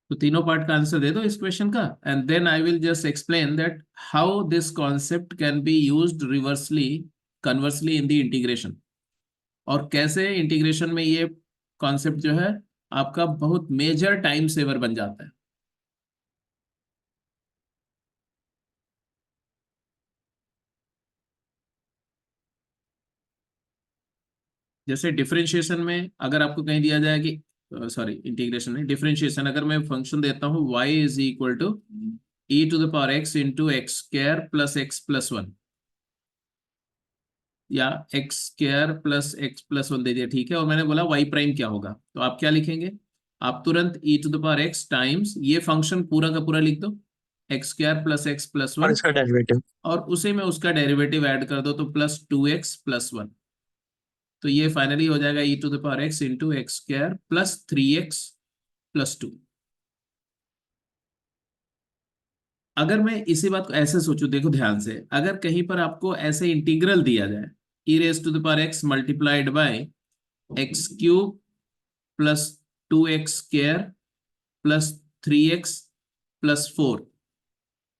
तो तीनों पार्ट का आंसर दे दो इस क्वेश्चन का, and then I will just explain that how this concept can be used reversely conversely in the integration, और कैसे इंटीग्रेशन में ये कॉन्सेप्ट जो है आपका बहुत मेजर टाइम सेवर बन जाता है। जैसे डिफरेंशिएशन में अगर आपको कहीं दिया जाए कि, सॉरी इंटीग्रेशन में, डिफरेंशिएशन अगर मैं फंक्शन देता हूँ y is equal to e to the power x into x square plus x plus one, या x square plus x plus one दे दिया, ठीक है, और मैंने बोला y प्राइम क्या होगा, तो आप क्या लिखेंगे, आप तुरंत e to the power x times ये फंक्शन पूरा का पूरा लिख दो, x square plus x plus और वन, इसका डेरिवेटिव। और उसी में उसका डेरिवेटिव ऐड कर दो, तो plus two x plus one. तो ये फाइनली हो जाएगा e to the power x into x square plus three x plus two. अगर मैं इसी बात को ऐसे सोचूं, देखो ध्यान से, अगर कहीं पर आपको ऐसे इंटीग्रल दिया जाए e raise to the power x multiplied by x cube plus two x square plus three x plus four,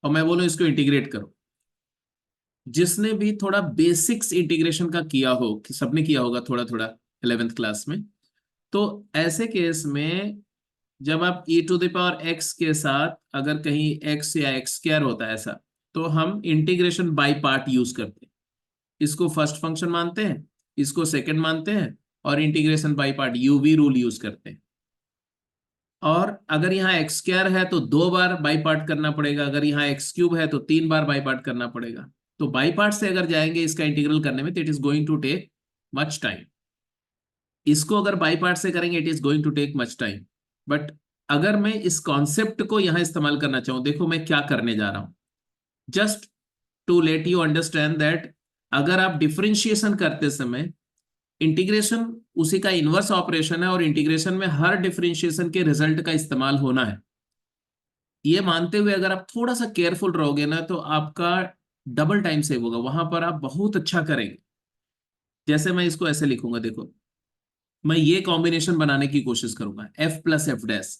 और मैं बोलूं इसको इंटीग्रेट करो, जिसने भी थोड़ा बेसिक्स इंटीग्रेशन का किया हो, कि सबने किया होगा थोड़ा थोड़ा 11th क्लास में, तो ऐसे केस में जब आप e to the power x के साथ अगर कहीं x या एक्स स्क्वायर होता है ऐसा, तो हम इंटीग्रेशन बाय पार्ट यूज करते हैं। इसको फर्स्ट फंक्शन मानते हैं, इसको सेकंड मानते हैं, और integration by part UV rule use करते हैं। और अगर यहाँ एक्स स्क्वायर है तो दो बार बाई पार्ट करना पड़ेगा, अगर यहाँ एक्स क्यूब है तो तीन बार बाई पार्ट करना पड़ेगा। तो बाई पार्ट से अगर जाएंगे इसका इंटीग्रल करने में तो it is going to take much time. इसको अगर बाई पार्ट से करेंगे it is going to take much time. But अगर मैं इस कॉन्सेप्ट को यहां इस्तेमाल करना चाहूं, देखो मैं क्या करने जा रहा हूं, just to let you understand that अगर आप डिफरेंशिएशन करते समय, इंटीग्रेशन उसी का इनवर्स ऑपरेशन है और इंटीग्रेशन में हर डिफरेंशिएशन के रिजल्ट का इस्तेमाल होना है, ये मानते हुए अगर आप थोड़ा सा केयरफुल रहोगे ना तो आपका डबल टाइम सेव होगा, वहां पर आप बहुत अच्छा करेंगे। जैसे मैं इसको ऐसे लिखूंगा, देखो मैं ये कॉम्बिनेशन बनाने की कोशिश करूंगा, F plus f dash,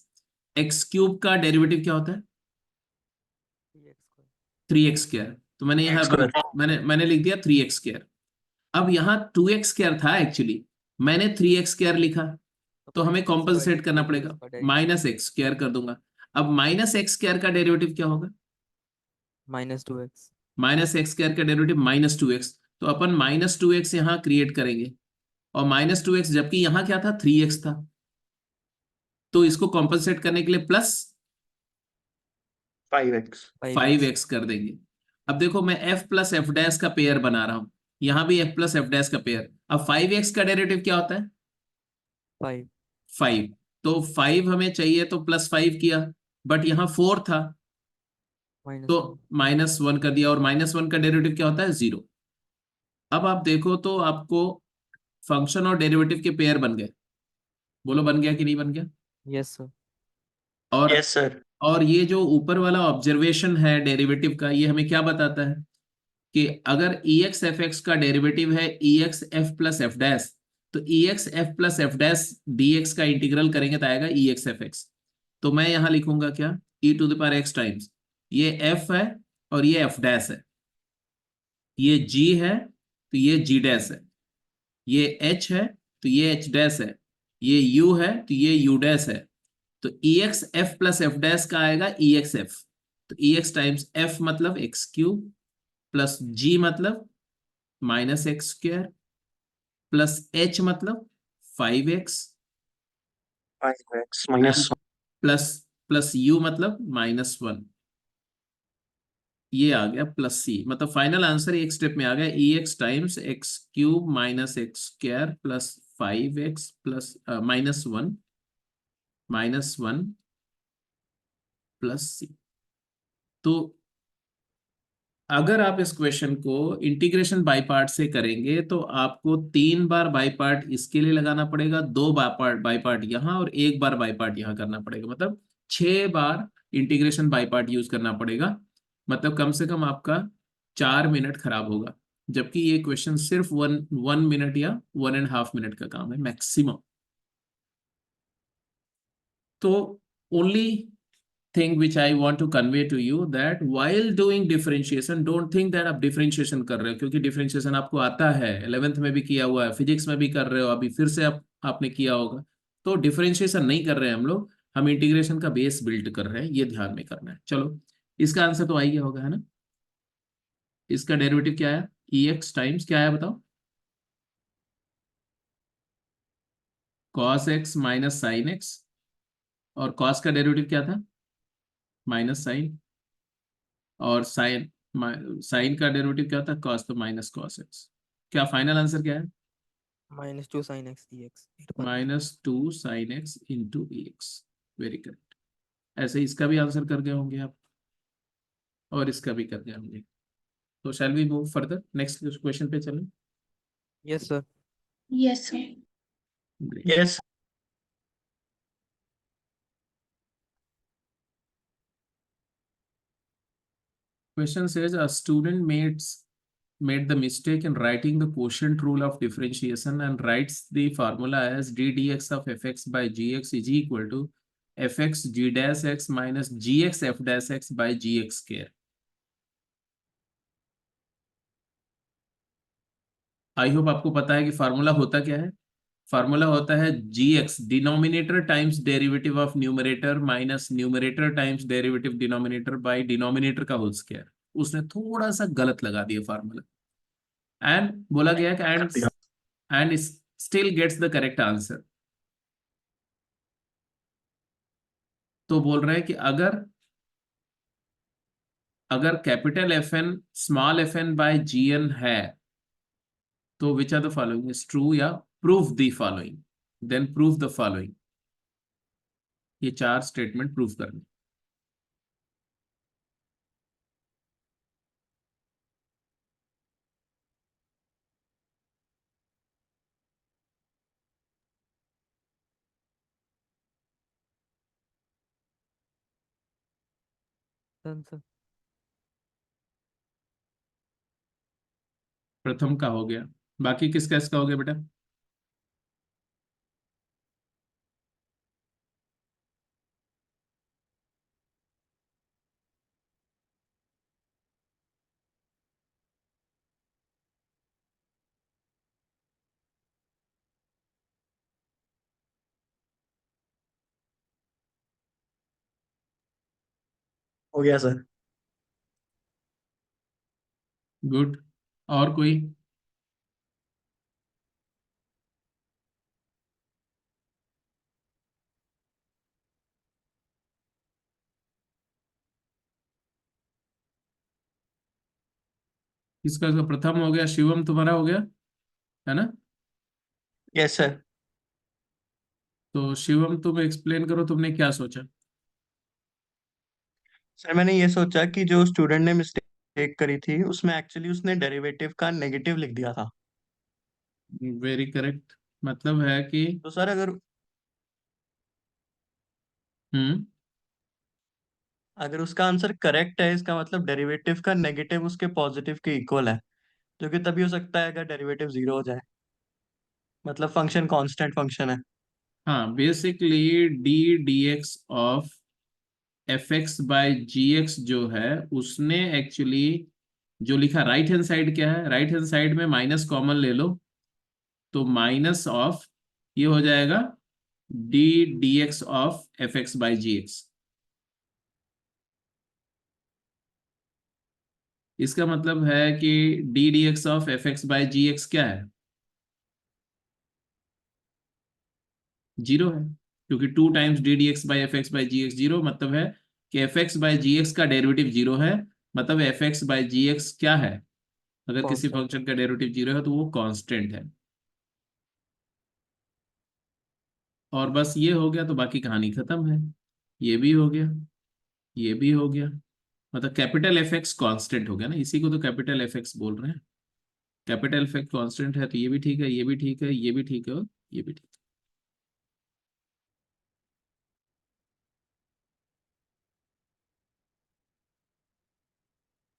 x cube का डेरिवेटिव क्या होता है, थ्री एक्स स्क्वायर, तो मैंने यहाँ मैंने लिख दिया थ्री एक्स स्क्वायर। अब यहाँ टू एक्स स्क्वायर था एक्चुअली, मैंने थ्री एक्स स्क्वायर लिखा, तो हमें कॉम्पनसेट करना पड़ेगा, माइनस एक्स स्क्वायर कर दूंगा। अब माइनस एक्स स्क्वायर का डेरिवेटिव क्या होगा, minus two x. Minus x square का डेरिवेटिव माइनस टू एक्स, तो अपन माइनस टू एक्स यहाँ क्रिएट करेंगे, और माइनस टू एक्स जबकि यहाँ क्या था, थ्री एक्स था, तो इसको कॉम्पनसेट करने के लिए plus five x five x कर देंगे। अब देखो मैं एफ प्लस एफ डैश का पेयर बना रहा हूं, यहां भी एफ प्लस एफ डैश का पेयर। अब फाइव एक्स का डेरिवेटिव क्या होता है, फाइव। फाइव, तो फाइव हमें चाहिए तो प्लस फाइव किया, बट यहाँ फोर था माइनस तो वन। माइनस वन कर दिया, और माइनस वन का डेरिवेटिव क्या होता है, जीरो। अब आप देखो तो आपको फंक्शन और डेरिवेटिव के पेयर बन गए, बोलो बन गया कि नहीं बन गया। Yes sir. और यस सर। और ये जो ऊपर वाला ऑब्जर्वेशन है डेरिवेटिव का, ये हमें क्या बताता है कि अगर ई एक्स एफ एक्स का डेरिवेटिव है e x f plus f dash, तो e x f plus f dash d x का इंटीग्रल करेंगे तो आएगा ई एक्स एफ एक्स। तो मैं यहां लिखूंगा क्या, e to the power x times, ये एफ है और ये एफ डैश है, ये जी है तो ये जी डैश है, ये एच है तो ये एच डैश है, ये यू है तो ये यू डैश है। तो e x f plus f dash का आएगा ई एक्स एफ, तो ई एक्स टाइम्स एफ मतलब एक्स क्यूब प्लस जी मतलब minus x square plus h मतलब five x five x minus plus plus u मतलब minus one. ये आ गया प्लस सी, मतलब फाइनल आंसर एक स्टेप में आ गया, e x times x cube minus x square plus five x plus minus one plus c. तो अगर आप इस क्वेश्चन को इंटीग्रेशन बाय पार्ट से करेंगे तो आपको तीन बार बाय पार्ट इसके लिए लगाना पड़ेगा, दो बाय पार्ट यहाँ और एक बार बाय पार्ट यहाँ करना पड़ेगा, मतलब छह बार इंटीग्रेशन बाय पार्ट यूज करना पड़ेगा। मतलब कम से कम आपका 4 मिनट खराब होगा, जबकि ये क्वेश्चन सिर्फ वन वन मिनट या 1.5 मिनट का काम है मैक्सिमम। तो only thing which I want to convey to you that while doing differentiation, don't think that आप differentiation कर रहे हो, क्योंकि differentiation आपको आता है, 11th में भी किया हुआ है, फिजिक्स में भी कर रहे हो, अभी फिर से आपने किया होगा। तो differentiation नहीं कर रहे हैं हम लोग, हम इंटीग्रेशन का बेस बिल्ड कर रहे हैं, ये ध्यान में करना है। चलो, इसका आंसर तो आ ही गया होगा, है ना? इसका डेरिवेटिव क्या है? ई एक्स टाइम्स क्या है बताओ? Cos x minus sign x, और कॉस का डेरिवेटिव क्या था? माइनस साइन, और साइन, साइन का डेरिवेटिव क्या था? कॉस, तो माइनस कॉस एक्स। क्या फाइनल आंसर क्या है? -2 sin x dx / -2 sin x into ई एक्स। Very correct. ऐसे ही इसका भी आंसर कर गए होंगे आप, और इसका भी कर गए होंगे। तो shall we move further, next question पे चलें। yes sir Yes, sir. Great. Yes. Question says a student made the mistake in writing the quotient rule of differentiation and writes the formula as d dx of fx by gx is equal to fx g dash x minus gx f dash x by gx square. I hope आपको पता है कि formula होता क्या है। Formula होता है g x denominator times derivative of numerator minus numerator times derivative denominator by denominator का होल स्क्वायर। उसने थोड़ा सा गलत लगा दिया फार्मूला, एंड बोला गया कि and still gets the correct answer. तो बोल रहे हैं कि अगर अगर capital F n small f n by g n है, तो which are the following is true, या proof the following, then proof the following. ये चार स्टेटमेंट प्रूफ करने। done sir प्रथम का हो गया, बाकी किसका इसका हो गया बेटा? हो गया सर। गुड। और कोई? किसका इसका प्रथम हो गया? शिवम तुम्हारा हो गया, है ना? Yes sir. तो शिवम तुम एक्सप्लेन करो, तुमने क्या सोचा? सर मैंने ये सोचा कि जो स्टूडेंट ने मिस्टेक करी थी उसमें एक्चुअली उसने डेरिवेटिव का नेगेटिव लिख दिया था। Very correct. मतलब है कि तो सर अगर हम्म अगर उसका आंसर करेक्ट है, इसका मतलब डेरिवेटिव का नेगेटिव उसके पॉजिटिव के इक्वल है, जो कि तभी हो सकता है अगर डेरिवेटिव जीरो हो जाए, मतलब फंक्शन कांस्टेंट फंक्शन है। हाँ, basically d d x of F x by g x जो है, उसने एक्चुअली जो लिखा राइट हैंड साइड, क्या है राइट हैंड साइड में? माइनस कॉमन ले लो, तो माइनस ऑफ ये हो जाएगा d d x of F x by g x. इसका मतलब है कि d d x of F x by g x क्या है? जीरो है, क्योंकि 2 times d d x by f x by g x zero, मतलब है कि f x by g x का डेरिवेटिव जीरो है, मतलब F x by g x क्या है? अगर किसी constant फंक्शन का डेरिवेटिव जीरो है तो वो कांस्टेंट है। और बस ये हो गया तो बाकी कहानी खत्म है। ये भी हो गया, ये भी हो गया, मतलब कैपिटल एफ एक्स कॉन्स्टेंट हो गया ना, इसी को तो कैपिटल एफ एक्स बोल रहे हैं। कैपिटल एफ एक्स कॉन्स्टेंट है, तो ये भी ठीक है, ये भी ठीक है, ये भी ठीक है, और ये भी ठीक है।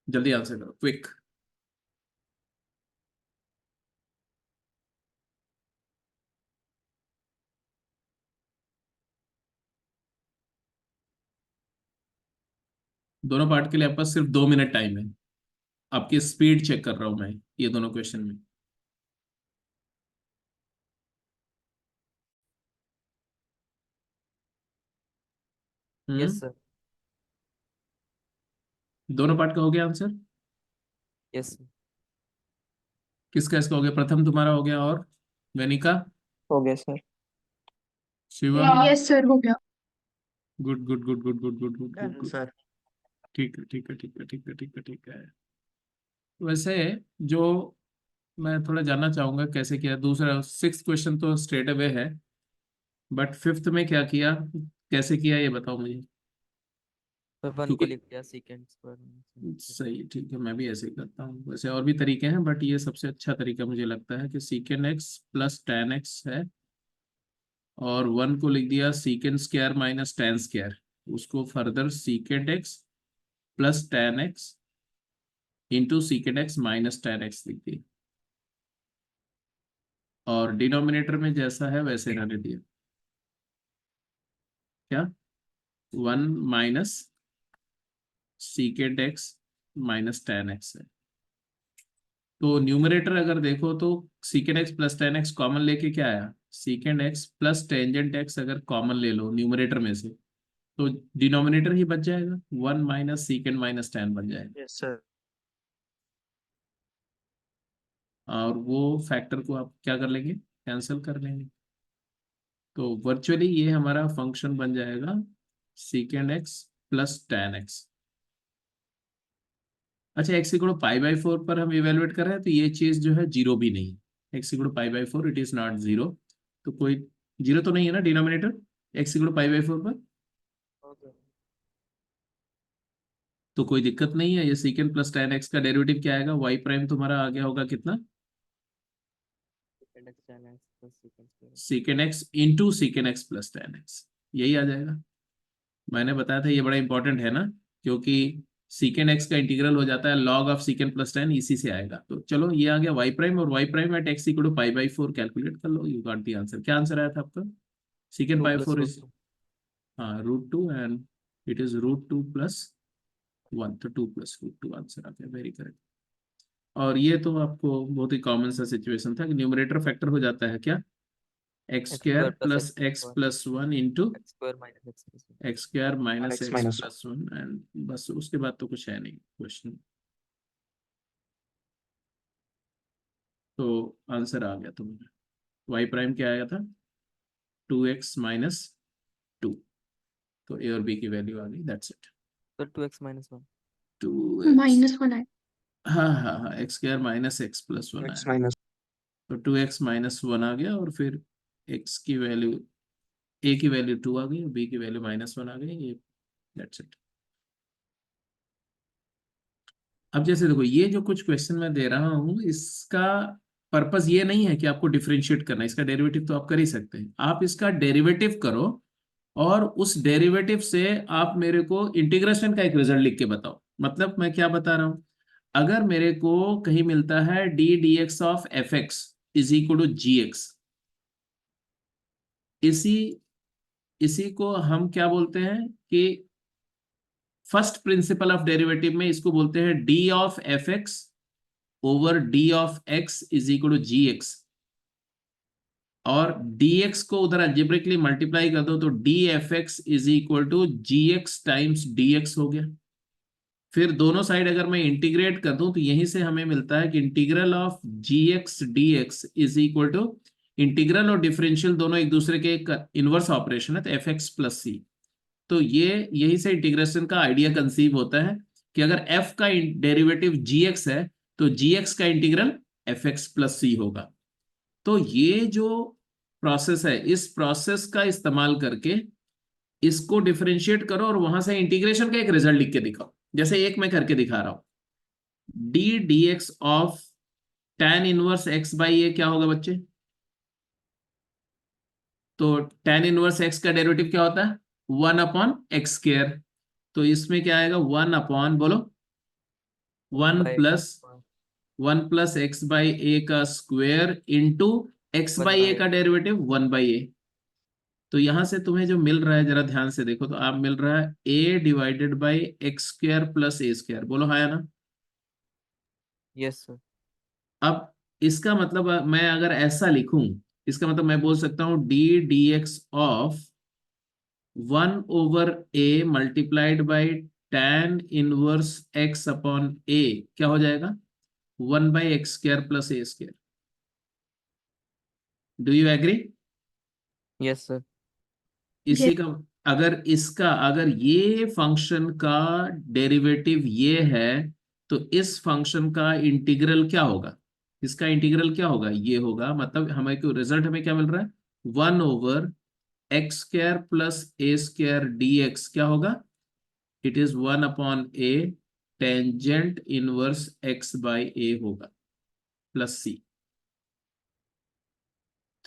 जल्दी आंसर करो, क्विक। दोनों पार्ट के लिए आपके पास सिर्फ 2 मिनट टाइम है। आपकी स्पीड चेक कर रहा हूं मैं ये दोनों क्वेश्चन में। यस हम्म, सर। दोनों पार्ट का हो गया आंसर? Yes sir. किसका इसका हो गया? प्रथम तुम्हारा हो गया, और वेनिका, हो गया सर। शिवम? यस सर, हो गया। Good good good good good good good good done good. Sir. ठीक है ठीक है ठीक है ठीक है ठीक है ठीक है। वैसे जो मैं थोड़ा जानना चाहूंगा कैसे किया, दूसरा 6th क्वेश्चन तो स्ट्रेट अवे है, बट 5th में क्या किया, कैसे किया ये बताओ मुझे। सर 1 को क्योंकि लिख दिया सीकेंड स्क्वायर माइनस। सही, ठीक है, मैं भी ऐसे ही करता हूँ। वैसे और भी तरीके हैं, बट ये सबसे अच्छा तरीका मुझे लगता है कि secant x plus tan x है, और 1 को लिख दिया secant square minus tan square, उसको further secant x plus tan x into secant x minus tan x लिख दिया, और डिनोमिनेटर में जैसा है वैसे रहने दिया। क्या? 1 minus सीकेंड x minus tan x है। तो न्यूमरेटर अगर देखो तो सीकेंड x plus tan x common लेके क्या आया, सीकेंड एक्स प्लस टेंजेंट एक्स अगर कॉमन ले लो न्यूमरेटर में से, तो डिनोमिनेटर ही बच जाएगा, 1 माइनस सीकेंड माइनस टेन बन जाएगा। Yes sir. और वो फैक्टर को आप क्या कर लेंगे, कैंसिल कर लेंगे। तो वर्चुअली ये हमारा फंक्शन बन जाएगा secant x plus tan x. अच्छा, x equal pi by four पर हम इवेलुएट कर रहे हैं, तो ये चीज जो है जीरो भी नहीं है। X equal pi by four, it is not zero. तो कोई जीरो तो नहीं है ना denominator x equal pi by four पर? तो कोई दिक्कत नहीं है। ये सीकेंड प्लस टेन एक्स का डेरिवेटिव क्या आएगा, वाई प्राइम तुम्हारा आ गया होगा कितना, second x ten x plus second square. सीकेंड x into secant x plus tan x, यही आ जाएगा। मैंने बताया था ये बड़ा इंपॉर्टेंट है ना, क्योंकि सीकेंड एक्स का इंटीग्रल हो जाता है log of secant plus tan, इसी से आएगा। तो चलो ये आ गया वाई प्राइम, और y prime at x equal to pi by four calculate कर लो, यू गॉट द आंसर। क्या आंसर आया था आपका? Secant 2 pi plus four root is, 2। हाँ, root two, and it is root two plus one, तो two plus root two answer आ गया, वेरी करेक्ट। और ये तो आपको बहुत ही कॉमन सा सिचुएशन था कि न्यूमरेटर फैक्टर हो जाता है क्या, x x square square plus plus x x square. Plus one into x square minus x plus 1। X square और minus x x minus plus one, and बस उसके बाद तो कुछ है नहीं क्वेश्चन। तो आंसर आ गया तुम्हारा, वाई प्राइम क्या आया था, 2x माइनस टू। तो ए और बी की वैल्यू आ गई, that's it. Sir 2x minus 1। 2x, -1 है। हाँ हाँ हाँ, x square minus x plus one x आया, माइनस। तो 2x माइनस वन आ गया, और फिर x की वैल्यू, a की वैल्यू 2 आ गई, b की वैल्यू -1 आ गई, ये दैट्स इट। अब जैसे देखो ये जो कुछ क्वेश्चन मैं दे रहा हूँ, इसका पर्पस ये नहीं है कि आपको डिफरेंशिएट करना है, इसका डेरिवेटिव तो आप कर ही सकते हैं, आप इसका डेरिवेटिव करो, और उस डेरिवेटिव से आप मेरे को इंटीग्रेशन का एक रिजल्ट लिख के बताओ। मतलब मैं क्या बता रहा हूँ, अगर मेरे को कहीं मिलता है d d x of F x is equal to g x, इसी इसी को हम क्या बोलते हैं कि फर्स्ट प्रिंसिपल ऑफ डेरिवेटिव में इसको बोलते हैं d of F x over d of x is equal to g x, और dx को उधर अल्जेब्रिकली मल्टीप्लाई कर दो तो d f x is equal to g x times d x हो गया। फिर दोनों साइड अगर मैं इंटीग्रेट कर दूं तो यहीं से हमें मिलता है कि integral of g x d x is equal to, integral और डिफरेंशियल दोनों एक दूसरे के इनवर्स ऑपरेशन है, तो एफ एक्स प्लस सी। तो ये यही से इंटीग्रेशन का आइडिया कंसीव होता है कि अगर f का डेरिवेटिव gx है तो gx का इंटीग्रल fx प्लस सी होगा। तो ये जो प्रोसेस है, इस प्रोसेस का इस्तेमाल करके इसको डिफरेंशिएट करो और वहां से इंटीग्रेशन का एक रिजल्ट लिख के दिखाओ। जैसे एक मैं करके दिखा रहा हूं, d d x of tan inverse x by a क्या होगा बच्चे? तो tan इनवर्स x का डेरिवेटिव क्या होता है, 1/x²। तो इसमें क्या आएगा, 1 बोलो, 1 by plus 1 plus x by a का square into x 1 by a by का डेरिवेटिव 1/a। तो यहां से तुम्हें जो मिल रहा है जरा ध्यान से देखो, तो आप मिल रहा है a divided by x square plus a square, बोलो हाँ या ना। Yes sir. अब इसका मतलब मैं अगर ऐसा लिखूं, इसका मतलब मैं बोल सकता हूं d d x of 1/a multiplied by tan inverse x upon a क्या हो जाएगा, 1/x square plus a square. Do you agree? Yes sir. इसी का अगर ये फंक्शन का डेरिवेटिव ये है, तो इस फंक्शन का इंटीग्रल क्या होगा, इसका इंटीग्रल क्या होगा, ये होगा। मतलब हमें क्यों रिजल्ट हमें क्या मिल रहा है, 1/x square plus a square d x क्या होगा, it is 1/a tangent inverse x by a होगा प्लस सी।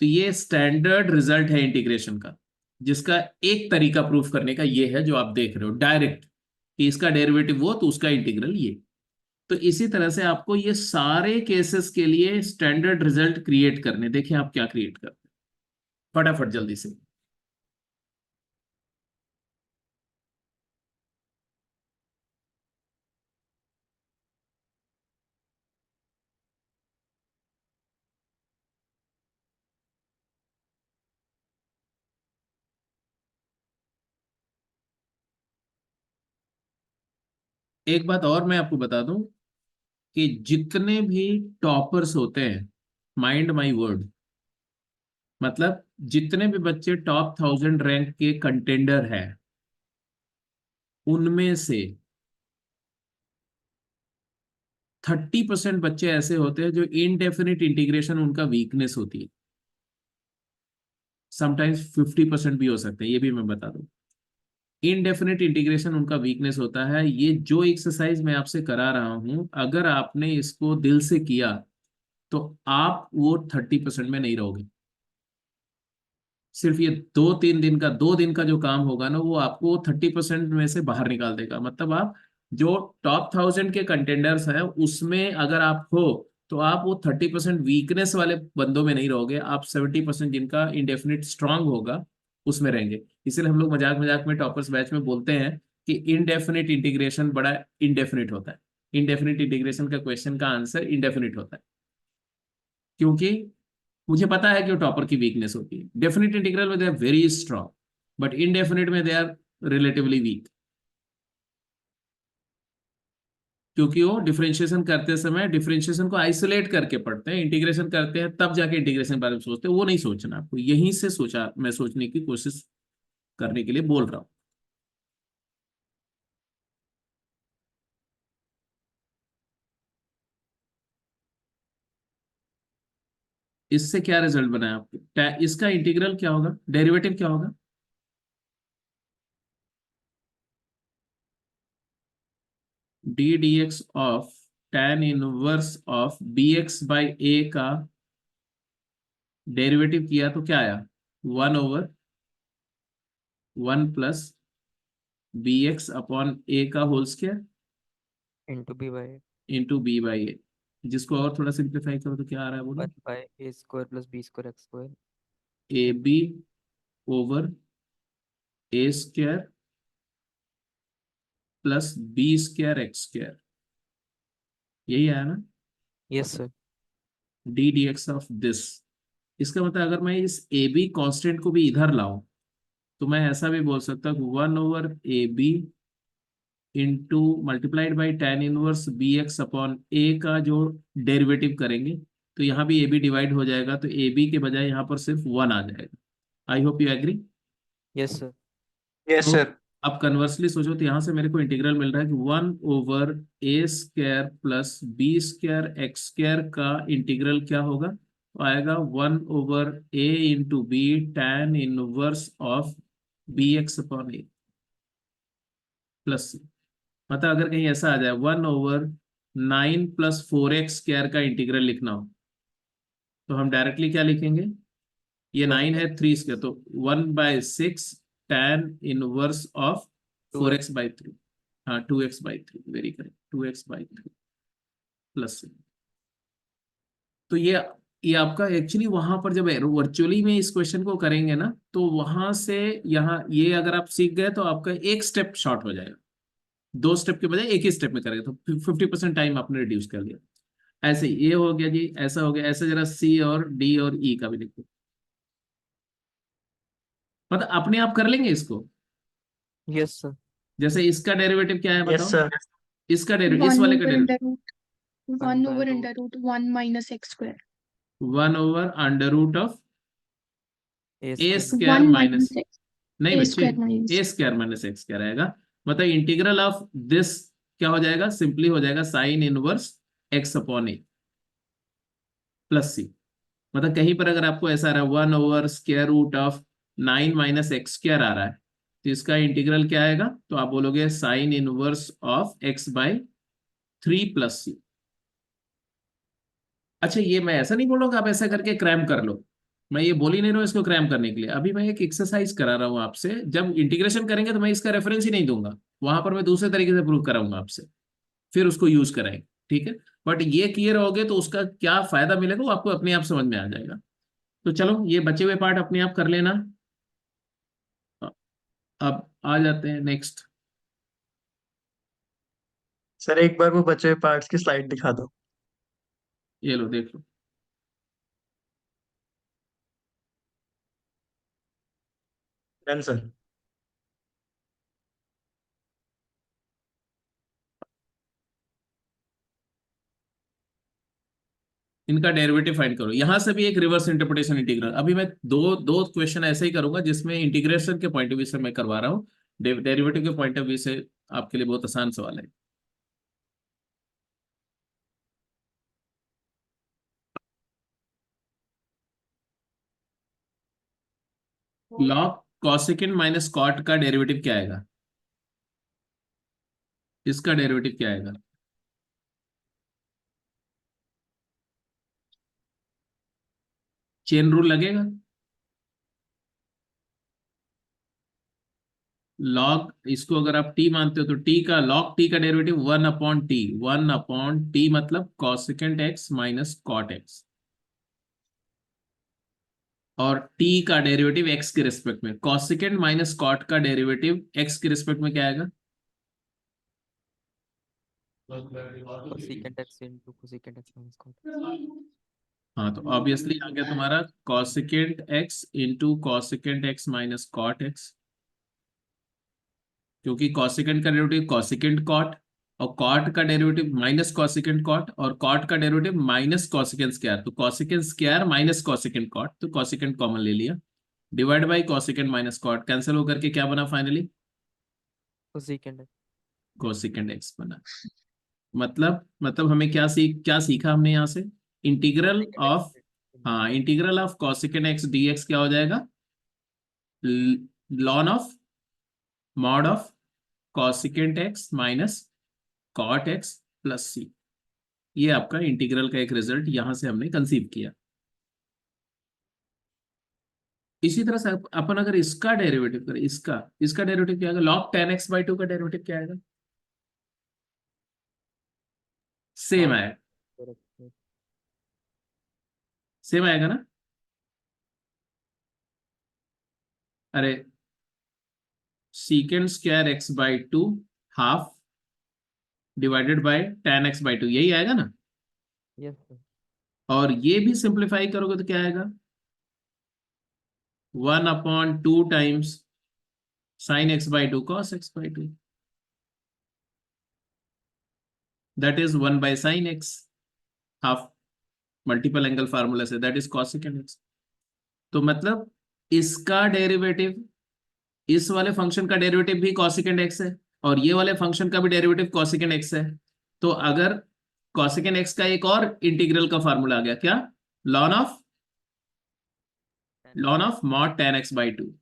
तो ये स्टैंडर्ड रिजल्ट है इंटीग्रेशन का, जिसका एक तरीका प्रूफ करने का ये है जो आप देख रहे हो डायरेक्ट, कि इसका डेरिवेटिव वो तो उसका इंटीग्रल ये। तो इसी तरह से आपको ये सारे केसेस के लिए स्टैंडर्ड रिजल्ट क्रिएट करने, देखिए आप क्या क्रिएट करते हैं फटाफट जल्दी से। एक बात और मैं आपको बता दूं कि जितने भी टॉपर्स होते हैं, माइंड माई वर्ड, मतलब जितने भी बच्चे टॉप 1000 रैंक के कंटेंडर हैं, उनमें से 30% बच्चे ऐसे होते हैं जो इनडेफिनिट इंटीग्रेशन उनका वीकनेस होती है। समटाइम्स 50% भी हो सकते हैं, ये भी मैं बता दूं। इनडेफिनिट इंटीग्रेशन उनका वीकनेस होता है। ये जो एक्सरसाइज मैं आपसे करा रहा हूं, अगर आपने इसको दिल से किया तो आप वो 30% में नहीं रहोगे। सिर्फ ये 2-3 दिन का, 2 दिन का जो काम होगा ना, वो आपको 30% में से बाहर निकाल देगा। मतलब आप जो टॉप 1000 के कंटेंडर्स हैं उसमें अगर आप हो, तो आप वो 30% वीकनेस वाले बंदों में नहीं रहोगे, आप 70% जिनका इंडेफिनिट स्ट्रांग होगा उसमें रहेंगे। इसलिए हम लोग मजाक मजाक में टॉपर्स बैच में बोलते हैं कि इनडेफिनिट इंटीग्रेशन बड़ा इनडेफिनिट होता है। इनडेफिनिट इंटीग्रेशन का क्वेश्चन का आंसर इनडेफिनिट होता है, क्योंकि मुझे पता है कि वो टॉपर की वीकनेस होती है। डेफिनेट इंटीग्रल में they are very strong, but indefinite में दे आर रिलेटिवली वीक, क्योंकि वो डिफरेंशिएशन करते समय डिफरेंशिएशन को आइसोलेट करके पढ़ते हैं, इंटीग्रेशन करते हैं तब जाके इंटीग्रेशन के बारे में सोचते हैं। वो नहीं सोचना, आपको यहीं से सोचा, मैं सोचने की कोशिश करने के लिए बोल रहा हूँ। इससे क्या रिजल्ट बना है आपको, इसका इंटीग्रल क्या होगा, डेरिवेटिव क्या होगा, d d x of tan inverse of b x by a का डेरिवेटिव किया तो क्या आया, 1/1 plus b x upon a का whole square into b by into b by a. जिसको और थोड़ा सिंप्लीफाई करो तो क्या आ रहा है बोलो, 1/a² plus b² x²। A b over a square plus b square x square, यही आया ना, yes sir. D d x of this. इसका मतलब अगर मैं इस ए बी कॉन्स्टेंट को भी इधर लाऊं, तो मैं ऐसा भी बोल सकता हूँ 1/a b into multiplied by tan inverse b x upon a का जो डेरिवेटिव करेंगे, तो यहाँ भी ए बी डिवाइड हो जाएगा, तो ए बी के बजाय यहाँ पर सिर्फ 1 आ जाएगा। I hope you agree. Yes sir. Yes तो सर। अब कन्वर्सली सोचो, तो यहाँ से मेरे को इंटीग्रल मिल रहा है कि 1/a square plus b square x square का इंटीग्रल क्या होगा, तो आएगा 1/a into b tan inverse of b x upon a plus, मतलब अगर कहीं ऐसा आ जाए 1/9 प्लस 4x स्क्वायर का इंटीग्रल लिखना हो, तो हम डायरेक्टली क्या लिखेंगे, ये 9 है 3 स्क्वायर, तो 1/6 tan इनवर्स ऑफ 4x/3। हाँ 2x/3, very correct, 2x/3 plus. तो ये ये आपका एक्चुअली वहां पर जब वर्चुअली में इस क्वेश्चन को करेंगे ना, तो वहां से यहाँ ये अगर आप सीख गए तो आपका एक स्टेप शॉर्ट हो जाएगा। 2 स्टेप के बजाय एक ही स्टेप में करेंगे तो 50% टाइम आपने रिड्यूस कर लिया। ऐसे ये हो गया जी, ऐसा हो गया। ऐसे जरा सी और डी और ई का भी लिखो, मतलब अपने आप कर लेंगे इसको। Yes, sir. जैसे इसका डेरिवेटिव क्या है यस बताओ, सर। इसका डेरिवेटिव, इस वन वाले का over derivative under root One one by over root. Under root 1 minus x square 1/√ऑफ A a square. Square 1 minus, minus x नहीं ए बच्चे, square minus a square minus x क्या रहेगा, मतलब इंटीग्रल ऑफ दिस क्या हो जाएगा, simply हो जाएगा sign inverse x upon a plus सी। मतलब कहीं पर अगर आपको ऐसा आ रहा है 1/√9 - x² आ रहा है, तो इसका इंटीग्रल क्या आएगा, तो आप बोलोगे sign inverse of x/3 + c। अच्छा, ये मैं ऐसा नहीं बोल रहा हूँ कि आप ऐसा करके क्रैम कर लो, मैं ये बोल ही नहीं रहा हूँ इसको क्रैम करने के लिए। अभी मैं एक एक्सरसाइज करा रहा हूँ आपसे, जब इंटीग्रेशन करेंगे तो मैं इसका रेफरेंस ही नहीं दूंगा, वहां पर मैं दूसरे तरीके से प्रूव कराऊंगा आपसे, फिर उसको यूज कराएंगे, ठीक है। बट ये क्लियर हो गए तो उसका क्या फायदा मिलेगा वो आपको अपने आप समझ में आ जाएगा। तो चलो ये बचे हुए पार्ट अपने आप कर लेना। अब आ जाते हैं नेक्स्ट। सर एक बार वो बचे हुए पार्ट्स की स्लाइड दिखा दो। ये लो देख लो। Done sir. इनका डेरिवेटिव फाइंड करो। यहां से भी एक रिवर्स इंटरप्रिटेशन इंटीग्रल, अभी मैं दो दो क्वेश्चन ऐसे ही करूंगा जिसमें इंटीग्रेशन के पॉइंट ऑफ व्यू से मैं करवा रहा हूँ, डेरिवेटिव के पॉइंट ऑफ व्यू से आपके लिए बहुत आसान सवाल है। लॉग कॉसेकेंड माइनस कॉट का डेरिवेटिव क्या आएगा, इसका डेरिवेटिव क्या आएगा। चेन रूल लगेगा। लॉग, इसको अगर आप टी मानते हो तो टी का लॉग टी का डेरिवेटिव 1/t, 1/t मतलब कॉसेकेंट एक्स माइनस कॉट एक्स, और t का डेरिवेटिव x के रिस्पेक्ट में, कॉसेकेंट माइनस कॉट का डेरिवेटिव x के रिस्पेक्ट में क्या आएगा। Cosecant x into cosecant x minus cot. हाँ, तो ऑब्वियसली आ गया तुम्हारा cosecant x into cosecant x minus cot x, क्योंकि कॉसेकेंट का डेरिवेटिव कॉसेकेंट कॉट, और कॉट का डेरिवेटिव माइनस कॉसेकेंट कॉट, और कॉट का डेरिवेटिव माइनस कॉसेकेंट स्क्वायर, तो cosecant square minus cosecant cot, तो कॉसेकेंट कॉमन ले लिया, divide by cosecant minus cot, cancel होकर के क्या बना finally, Cosecant x. Cosecant x बना। मतलब हमें क्या सीखा हमने यहाँ से, इंटीग्रल Cosecant ऑफ, x. हाँ integral of cosecant x d x क्या हो जाएगा, ln of mod of cosecant x minus cot x plus c. ये आपका इंटीग्रल का एक रिजल्ट यहां से हमने कंसीव किया। इसी तरह से अपन अगर इसका डेरिवेटिव करें, इसका डेरिवेटिव क्या आएगा, log 10x/2 का डेरिवेटिव क्या आएगा, सेम Log आएगा, square x square. सेम आएगा ना। अरे secant square x/2 half divided by tan x/2, यही आएगा ना। Yes, sir. और ये भी सिंप्लीफाई करोगे तो क्या आएगा, 1/2 times sign x/2 cos x/2, that is 1/sin x, half multiple angle formula से, दैट इज cosecant x। तो मतलब इसका डेरिवेटिव, इस वाले फंक्शन का डेरिवेटिव भी cosecant x है, और ये वाले फंक्शन का भी डेरिवेटिव cosecant x है। तो अगर cosecant x का एक और इंटीग्रल का फार्मूला आ गया, क्या, lawn of mod tan x/2।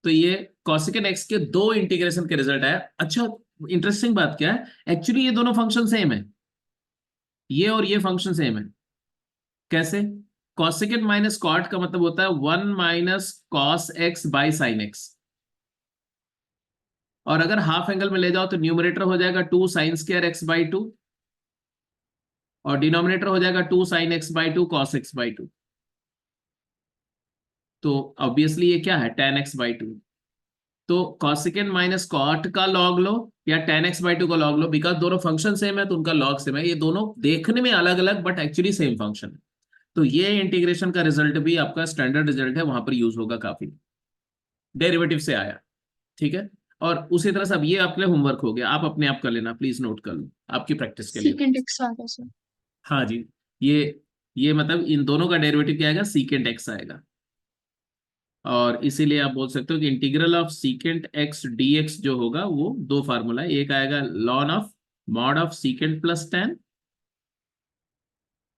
तो ये cosecant x के दो इंटीग्रेशन के रिजल्ट आया। अच्छा, इंटरेस्टिंग बात क्या है, एक्चुअली ये दोनों फंक्शन सेम है, ये और ये फंक्शन सेम है। कैसे, कॉसेकेंट माइनस कॉट का मतलब होता है 1 minus cos x by sine x, और अगर हाफ एंगल में ले जाओ तो न्यूमरेटर हो जाएगा 2 साइन स्क्वायर x/2, और डिनोमिनेटर हो जाएगा 2 sin x by 2 cos x by 2। तो ऑब्वियसली ये क्या है, tan x बाई 2। तो कॉसिकेंड माइनस कॉट का लॉग लो या tan x बाई 2 का लॉग लो, बिकॉज दोनों फंक्शन सेम है तो उनका लॉग सेम है। ये दोनों देखने में अलग अलग बट एक्चुअली सेम फंक्शन है। तो ये इंटीग्रेशन का रिजल्ट भी आपका स्टैंडर्ड रिजल्ट है, वहां पर यूज होगा काफी, डेरिवेटिव से आया। ठीक है। और उसी तरह से अब ये आपके लिए होमवर्क हो गया, आप अपने आप कर लेना, प्लीज नोट कर लो आपकी प्रैक्टिस के लिए। secant x आ गया सर। हाँ जी। ये मतलब इन दोनों का डेरिवेटिव क्या आएगा, सीकेंट एक्स आएगा। और इसीलिए आप बोल सकते हो कि integral of secant x d x जो होगा वो दो फार्मूला है, एक आएगा ln of mod of secant plus tan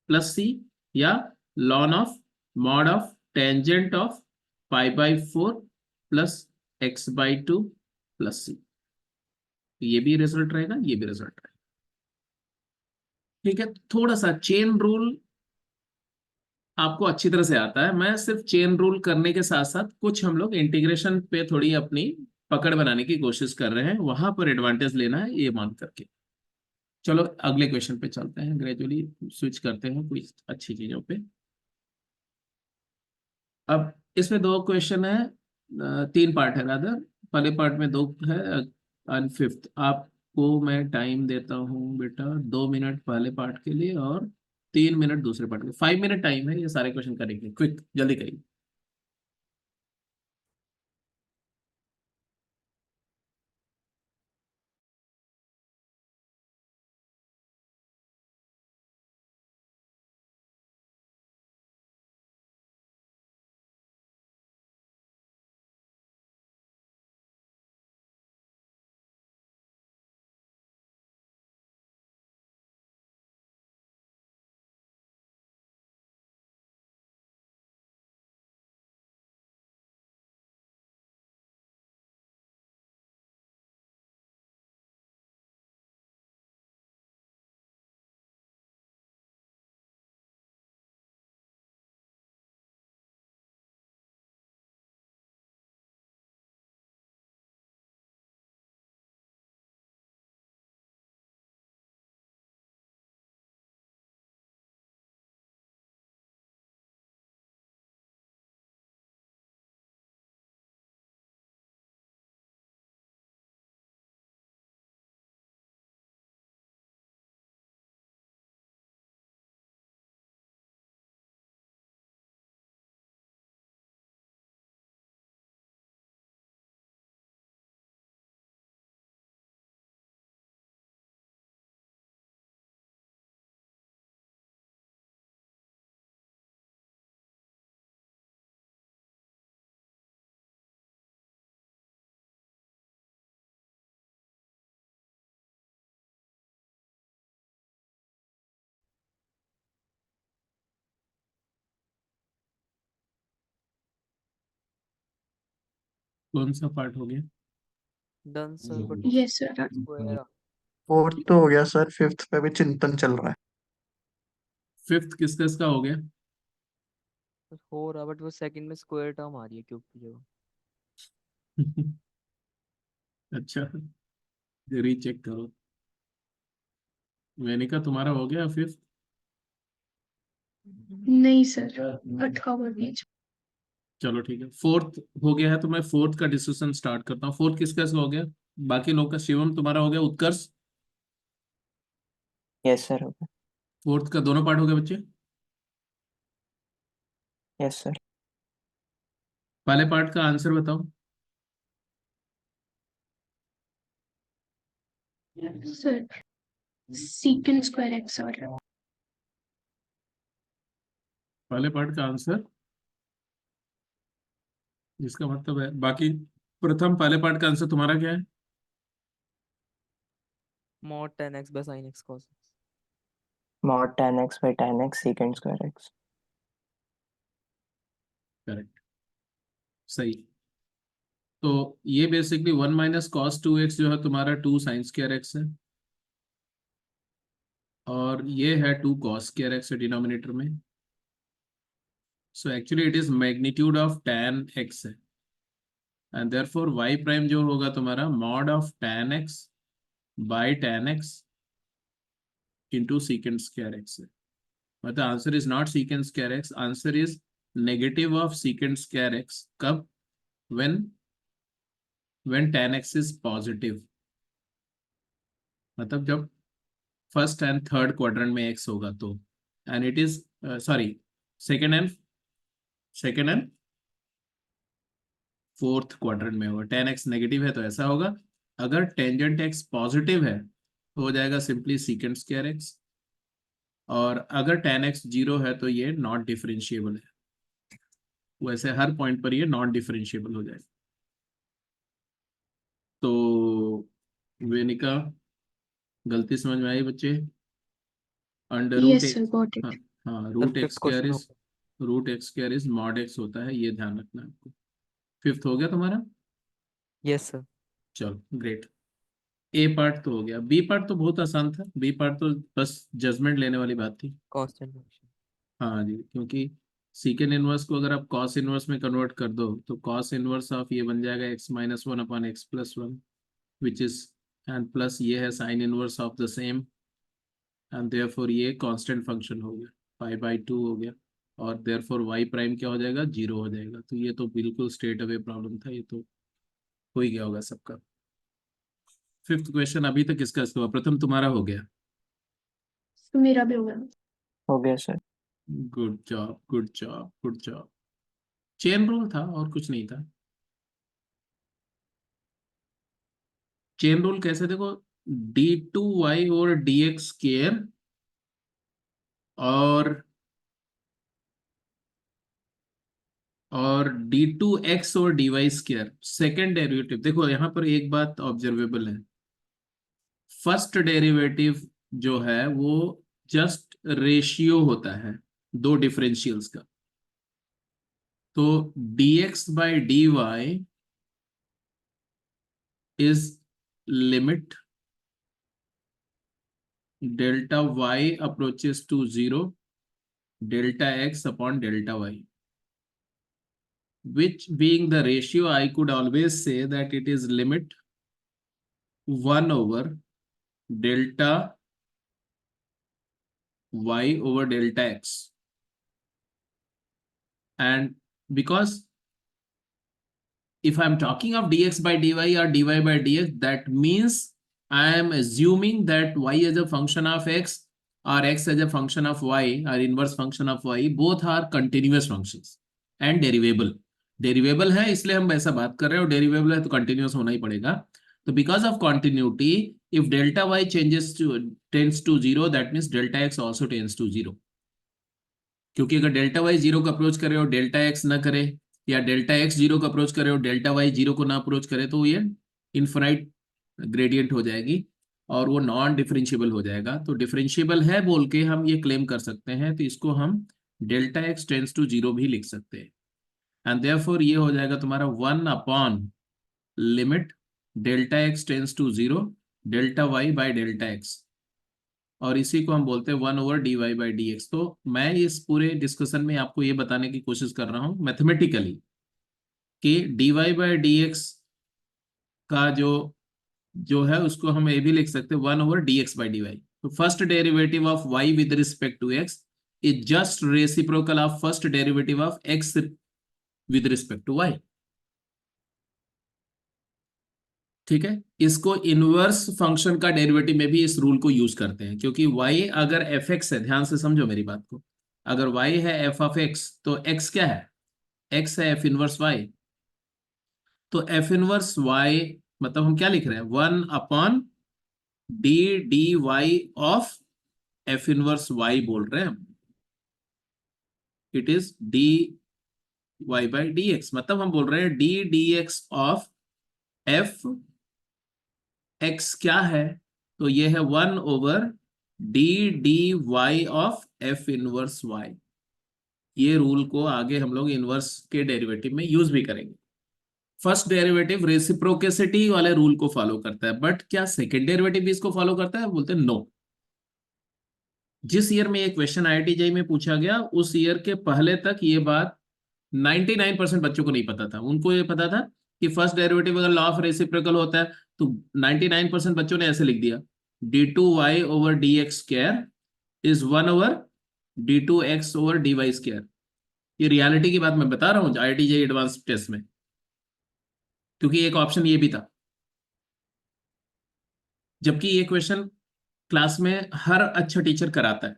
plus c, या ln of mod of tangent of pi by 4 plus x by 2 plus c. ये भी रिजल्ट रहेगा, ये भी रिजल्ट रहेगा। ठीक है। थोड़ा सा चेन रूल आपको अच्छी तरह से आता है, मैं सिर्फ चेन रूल करने के साथ साथ कुछ हम लोग इंटीग्रेशन पे थोड़ी अपनी पकड़ बनाने की कोशिश कर रहे हैं, वहां पर एडवांटेज लेना है ये मान करके। चलो अगले क्वेश्चन पे चलते हैं, ग्रेजुअली स्विच करते हैं कोई अच्छी चीजों पे। अब इसमें दो क्वेश्चन है, तीन पार्ट है रादर। पहले पार्ट में दो है और फिफ्थ। आपको मैं टाइम देता हूँ बेटा 2 मिनट पहले पार्ट के लिए और 3 मिनट दूसरे पार्ट के लिए। 5 मिनट टाइम है ये सारे क्वेश्चन करेंगे, क्विक जल्दी करिए। कौन सा पार्ट हो गया? Done sir, but yes sir. Square fourth तो हो गया सर, फिफ्थ पे भी चिंतन चल रहा है। फिफ्थ किस किस का हो गया? हो रहा, बट वो सेकंड में स्क्वायर टर्म आ रही है क्यूब की जगह। अच्छा, रीचेक करो। वेनिका तुम्हारा हो गया फिफ्थ? नहीं सर, अठावन पेज। चलो ठीक है, फोर्थ हो गया है तो मैं फोर्थ का डिस्कशन स्टार्ट करता हूँ। फोर्थ किस किस का हो गया? बाकी लोग का, शिवम तुम्हारा हो गया, उत्कर्ष? Yes sir. फोर्थ का दोनों पार्ट हो गए बच्चे? Yes sir. पहले पार्ट का आंसर बताओ। सर secant स्क्वायर एक्स आ रहा है। पहले पार्ट का आंसर, जिसका मतलब है बाकी। प्रथम, पहले पार्ट का आंसर तुम्हारा क्या है? Mod 10x by sin x cos x। Mod tan x by tan x secant square x। Correct, सही। तो ये बेसिकली 1 - cos 2x जो है तुम्हारा 2 sin स्क्वायर एक्स है, और ये है 2 cos स्क्वायर एक्स है डिनोमिनेटर में। So actually it is magnitude of tan x है, एंड देयरफॉर y प्राइम जो होगा तुम्हारा mod of tan x by tan x into secant square x है। मतलब answer is not secant square x, answer is negative of secant square x। कब? when tan x is positive, मतलब जब first and third quadrant में x होगा तो, and it is sorry second and fourth quadrant में होगा। tan x negative है तो ऐसा होगा, अगर टेंजेंट x पॉजिटिव है तो हो जाएगा सिंपली secant square x, और अगर tan x 0 है तो ये नॉट डिफरेंशिएबल है। वैसे हर पॉइंट पर ये नॉट डिफरेंशिएबल हो जाएगा। तो वेनिका, गलती समझ में आई बच्चे? Under root Yes, sir, got it. हाँ हाँ, sir root x fifth square question is mod x होता है, ये ध्यान रखना आपको। फिफ्थ हो गया तुम्हारा? Yes sir. चलो ग्रेट। ए पार्ट तो हो गया, बी पार्ट तो बहुत आसान था। बी पार्ट तो बस जजमेंट लेने वाली बात थी। Constant function. हाँ जी, क्योंकि सीकेंड इनवर्स को अगर आप कॉस इनवर्स में कन्वर्ट कर दो तो कॉस इनवर्स ऑफ ये बन जाएगा x-1/x+1, which is, and plus ये है sign inverse of the same, and therefore ये कांस्टेंट फंक्शन हो गया, π/2 हो गया, और देयरफॉर y प्राइम क्या हो जाएगा? 0 हो जाएगा। तो ये तो बिल्कुल स्ट्रेट अवे प्रॉब्लम था, ये तो हो ही गया होगा सबका। फिफ्थ क्वेश्चन अभी तक किसका हुआ? प्रथम तुम्हारा हो गया। मेरा भी होगा। हो गया sir. Good job, good job, good job. Chain rule था और कुछ नहीं था। चेन रूल कैसे? देखो, d2y और dx स्क्वायर और d2x और dy स्क्वायर सेकेंड डेरिवेटिव। देखो यहाँ पर एक बात ऑब्जर्वेबल है, फर्स्ट डेरिवेटिव जो है वो जस्ट रेशियो होता है दो डिफरेंशियल्स का। तो dx by dy is limit delta y approaches to 0 delta x upon delta y, which being the ratio, I could always say that it is limit 1 over delta y over delta x. And because if I'm talking of dx by dy or dy by dx, that means I am assuming that y as a function of x or x as a function of y or inverse function of y, both are continuous functions and derivable. डेरिवेबल है इसलिए हम ऐसा बात कर रहे हैं, और डेरिवेबल है तो कंटिन्यूअस होना ही पड़ेगा। तो because of continuity, if delta y changes to tends to 0, that means delta x also tends to 0। क्योंकि अगर डेल्टा वाई 0 को अप्रोच करे और डेल्टा एक्स ना करे, या डेल्टा एक्स 0 को अप्रोच करे और डेल्टा वाई 0 को ना अप्रोच करे, तो ये इनफाइनाइट ग्रेडियंट हो जाएगी और वो नॉन डिफरेंशिएबल हो जाएगा। तो डिफरेंशिएबल है बोल के हम ये क्लेम कर सकते हैं, तो इसको हम डेल्टा एक्स टेंड्स टू 0 भी लिख सकते हैं। एंड देयरफॉर ये हो जाएगा तुम्हारा 1 upon limit delta x tends to 0 delta y by delta x, और इसी को हम बोलते हैं 1 ओवर dy बाई dx। तो मैं इस पूरे डिस्कशन में आपको ये बताने की कोशिश कर रहा हूं मैथमेटिकली कि dy बाई dx का जो है उसको हम ये भी लिख सकते हैं 1 ओवर dx बाई dy। तो first derivative of y with respect to x is just reciprocal of first derivative of x with respect to y। ठीक है, इसको इनवर्स फंक्शन का डेरिवेटिव में भी इस रूल को यूज करते हैं, क्योंकि y अगर fx है, ध्यान से समझो मेरी बात को, अगर y है f ऑफ x तो x क्या है? x है f इनवर्स y। तो f इनवर्स y मतलब हम क्या लिख रहे हैं? 1 upon d dy of f inverse y बोल रहे हैं हम। It is dy by dx, मतलब हम बोल रहे हैं d dx of f x क्या है? तो ये है 1 over d dy of f inverse y। ये रूल को आगे हम लोग इनवर्स के डेरिवेटिव में यूज भी करेंगे। फर्स्ट डेरिवेटिव रेसिप्रोकेसिटी वाले रूल को फॉलो करता है, बट क्या सेकेंड डेरिवेटिव भी इसको फॉलो करता है? बोलते हैं नो। जिस ईयर में ये क्वेश्चन IIT JEE में पूछा गया, उस ईयर के पहले तक ये बात 99% बच्चों को नहीं पता था। उनको ये पता था कि फर्स्ट डेरिवेटिव अगर लॉ ऑफ रेसिप्रोकल होता है तो 99% बच्चों ने ऐसे लिख दिया, d2y over dx square is 1 over d2x over dy square. ये रियलिटी की बात मैं बता रहा हूँ IIT JEE एडवांस टेस्ट में, क्योंकि एक ऑप्शन ये भी था। जबकि ये क्वेश्चन क्लास में हर अच्छा टीचर कराता है।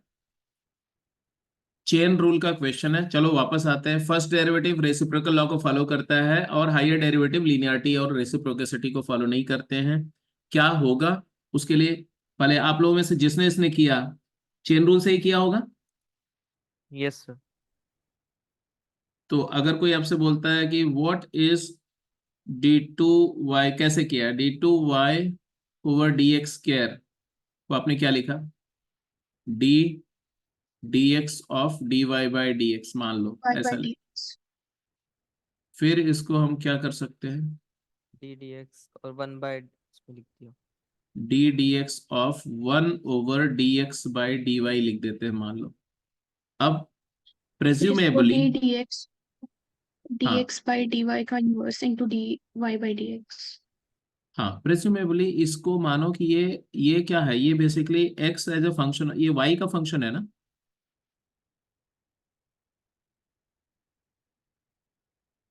चेन रूल का क्वेश्चन है। चलो वापस आते हैं। फर्स्ट डेरिवेटिव रेसिप्रोकल लॉ को फॉलो करता है और हायर डेरिवेटिव लीनियरिटी और रेसिप्रोकेसिटी को फॉलो नहीं करते हैं। क्या होगा उसके लिए? पहले आप लोगों में से जिसने इसने किया चेन रूल से ही किया होगा। Yes sir. तो अगर कोई आपसे बोलता है कि व्हाट इज d2y, कैसे किया d2y ओवर dx स्क्वायर, तो आपने क्या लिखा? d dx of dy by dx मान लो y ऐसा by लिख। dx. फिर इसको हम क्या कर सकते हैं? डी डी एक्स और 1 बाय इसमें लिख दिया। d dx of 1 over dx by dy लिख देते हैं मान लो। अब फिर इसको प्रेज्यूमेबली, d dx हाँ dx by dy का inverse into dy by dx. हाँ, प्रेज्यूमेबली इसको मानो कि ये क्या है, ये basically x as a function, ये y का फंक्शन है ना।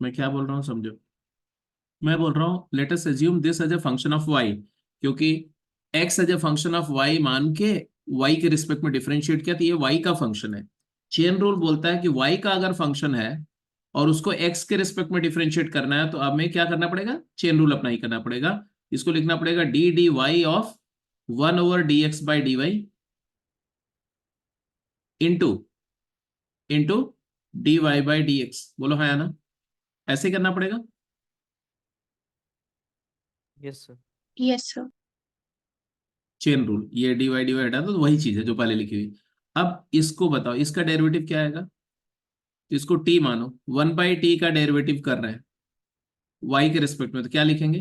मैं क्या बोल रहा हूँ समझो। मैं बोल रहा हूँ let us assume this as a function of y, क्योंकि x as a function of y मान के y के रिस्पेक्ट में डिफरेंशिएट किया तो ये y का फंक्शन है। चेन रूल बोलता है कि y का अगर फंक्शन है और उसको x के रिस्पेक्ट में डिफरेंशिएट करना है तो अब हमें क्या करना पड़ेगा? चेन रूल अप्लाई करना पड़ेगा। इसको लिखना पड़ेगा d d y of 1 over d x by d y into into d Y by D x. बोलो हाँ या ना? ऐसे ही करना पड़ेगा। Yes sir. Yes sir. Chain rule, ये डी वाई हटा दो तो वही चीज है जो पहले लिखी हुई। अब इसको बताओ इसका डेरिवेटिव क्या आएगा? तो इसको टी मानो, 1/t का डेरिवेटिव कर रहे हैं y के रिस्पेक्ट में, तो क्या लिखेंगे?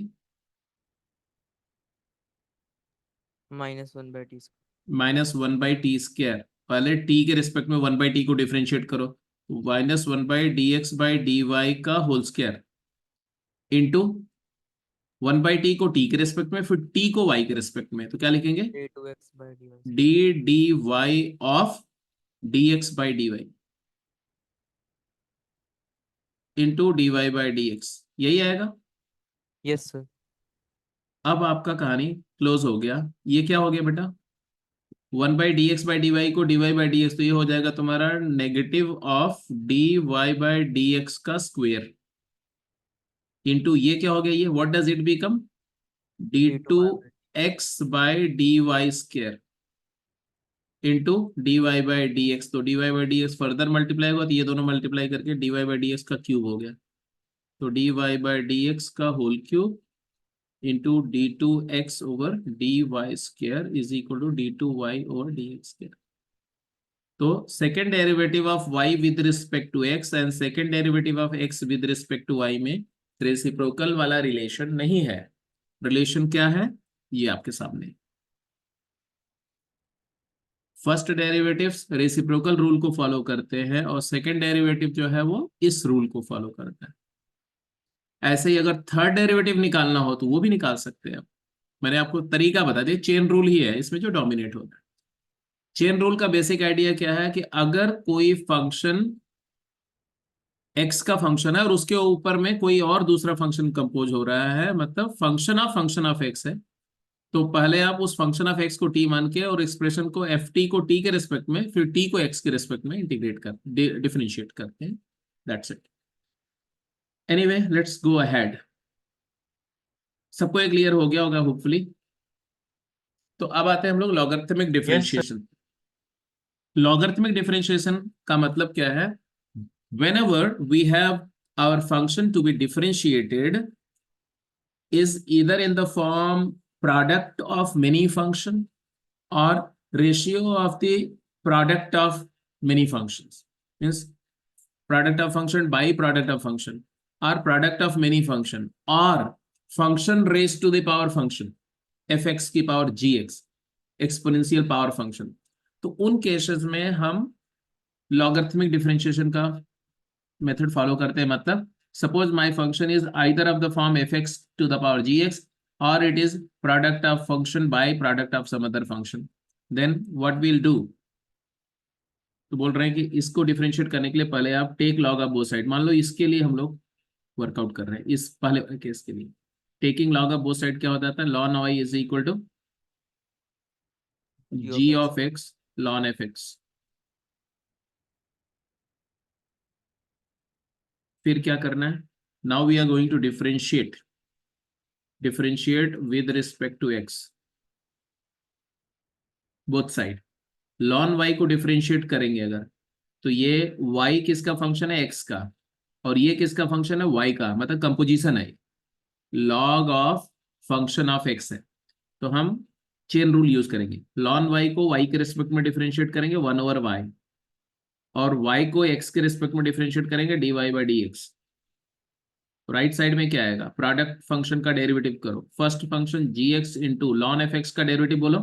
-1/t। -1/t square. पहले t के रिस्पेक्ट में 1/t को डिफरेंशिएट करो, तो -1/dx बाई डी वाई का होल स्क्वायर इंटू 1/t को t के रिस्पेक्ट में, फिर t को y के रिस्पेक्ट में, तो क्या लिखेंगे? d2x/dy। D d y of dx by d y into d Y by D x, यही आएगा। Yes sir. अब आपका कहानी क्लोज हो गया। ये क्या हो गया बेटा? 1/dx बाई डी वाई को dy बाई डी एक्स, तो ये हो जाएगा तुम्हारा negative of dy by D x का स्क्वेयर इंटू ये क्या हो गया, ये what does it become? d2x by d y square into dy by D x. तो dy by D x further multiply हुआ तो ये दोनों मल्टीप्लाई करके dy बाई डी एक्स का क्यूब हो गया। तो dy बाई डी एक्स का whole cube into d2x over dy square is equal to d2y over dx square. तो second derivative of y with respect to x and second derivative of x with respect to y में reciprocal वाला relation नहीं है। Relation क्या है? ये आपके सामने। फर्स्ट डेरिवेटिव्स रेसिप्रोकल रूल को फॉलो करते हैं और सेकेंड डेरिवेटिव जो है वो इस रूल को फॉलो करता है। ऐसे ही अगर थर्ड डेरिवेटिव निकालना हो तो वो भी निकाल सकते हैं। मैंने आपको तरीका बता दिया, चेन रूल ही है इसमें जो डोमिनेट होता है। चेन रूल का बेसिक आइडिया क्या है कि अगर कोई फंक्शन x का फंक्शन है और उसके ऊपर में कोई और दूसरा फंक्शन कंपोज हो रहा है, मतलब फंक्शन ऑफ x है, तो पहले आप उस फंक्शन ऑफ x को t मान के और एक्सप्रेशन को ft को t के रिस्पेक्ट में फिर t को x के रिस्पेक्ट में इंटीग्रेट कर डिफरेंशिएट करते हैं। That's it. Anyway let's go ahead. सबको ये क्लियर हो गया होगा होपफुली। तो अब आते हैं हम लोग लॉगरिथमिक डिफरेंशिएशन। लॉगरिथमिक डिफरेंशिएशन का मतलब क्या है? whenever we have our function to be differentiated is either in the form product of many function or ratio of the product of many functions, means product of function by product of function or product of many function or function raised to the power function fx की power gx exponential power function, तो उन cases में हम logarithmic differentiation का method follow करते हैं। मतलब suppose my function is either of the form fx to the power gx or it is product of function by product of some other function, then what we'll do, तो बोल रहे हैं कि इसको differentiate करने के लिए पहले आप take log of both side, मान लो इसके लिए हम लोग वर्कआउट कर रहे हैं, इस पहले केस के लिए taking log of both side क्या हो जाता है, ln y is equal to g of x ln fx। फिर क्या करना है, now we are going to differentiate with respect to x both side. ln y को डिफरेंशिएट करेंगे अगर, तो ये y किसका फंक्शन है, x का, और ये किसका फंक्शन है, y का, मतलब कंपोजिशन है, log of function of x है। तो हम चेन रूल यूज करेंगे, ln y को y के रिस्पेक्ट में डिफरेंशिएट करेंगे 1/y, और y को x के रिस्पेक्ट में डिफरेंशिएट करेंगे dy by dx। Right side में क्या आएगा, प्रोडक्ट फंक्शन का डेरिवेटिव करो, first function gx into ln fx का डेरिवेटिव बोलो,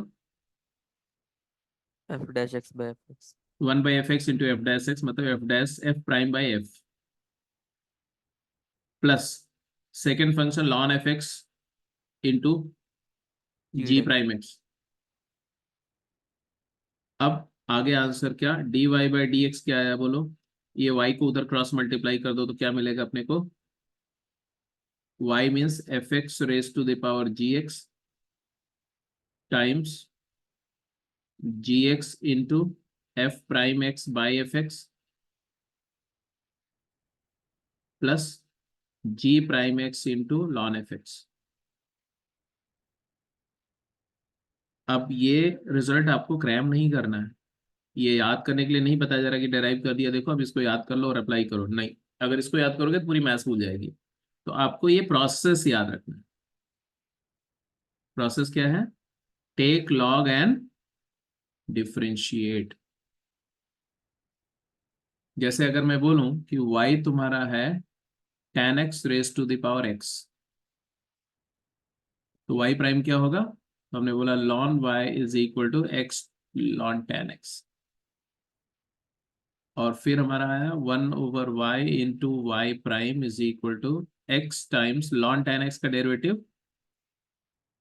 f dash x by fx 1 by fx into f dash x, मतलब f dash f prime by f, plus second function ln fx into g dash prime x। अब आगे answer क्या, dy by dx क्या आया बोलो, ये y को उधर क्रॉस मल्टीप्लाई कर दो तो क्या मिलेगा अपने को, y means fx raise to the power gx times gx into f prime x by fx plus g prime x into ln fx। अब ये रिजल्ट आपको क्रैम नहीं करना है, ये याद करने के लिए नहीं बताया जा रहा कि डेराइव कर दिया देखो अब इसको याद कर लो और अप्लाई करो, नहीं, अगर इसको याद करोगे तो पूरी मैथ्स भूल जाएगी। तो आपको ये प्रोसेस याद रखना है। प्रोसेस क्या है, टेक लॉग एंड डिफरेंशिएट। जैसे अगर मैं बोलूं कि y तुम्हारा है tan x raise to the power x, तो y प्राइम क्या होगा, तो हमने बोला ln y is equal to x ln tan x, और फिर हमारा आया 1/y into y prime is equal to x times ln tan x का derivative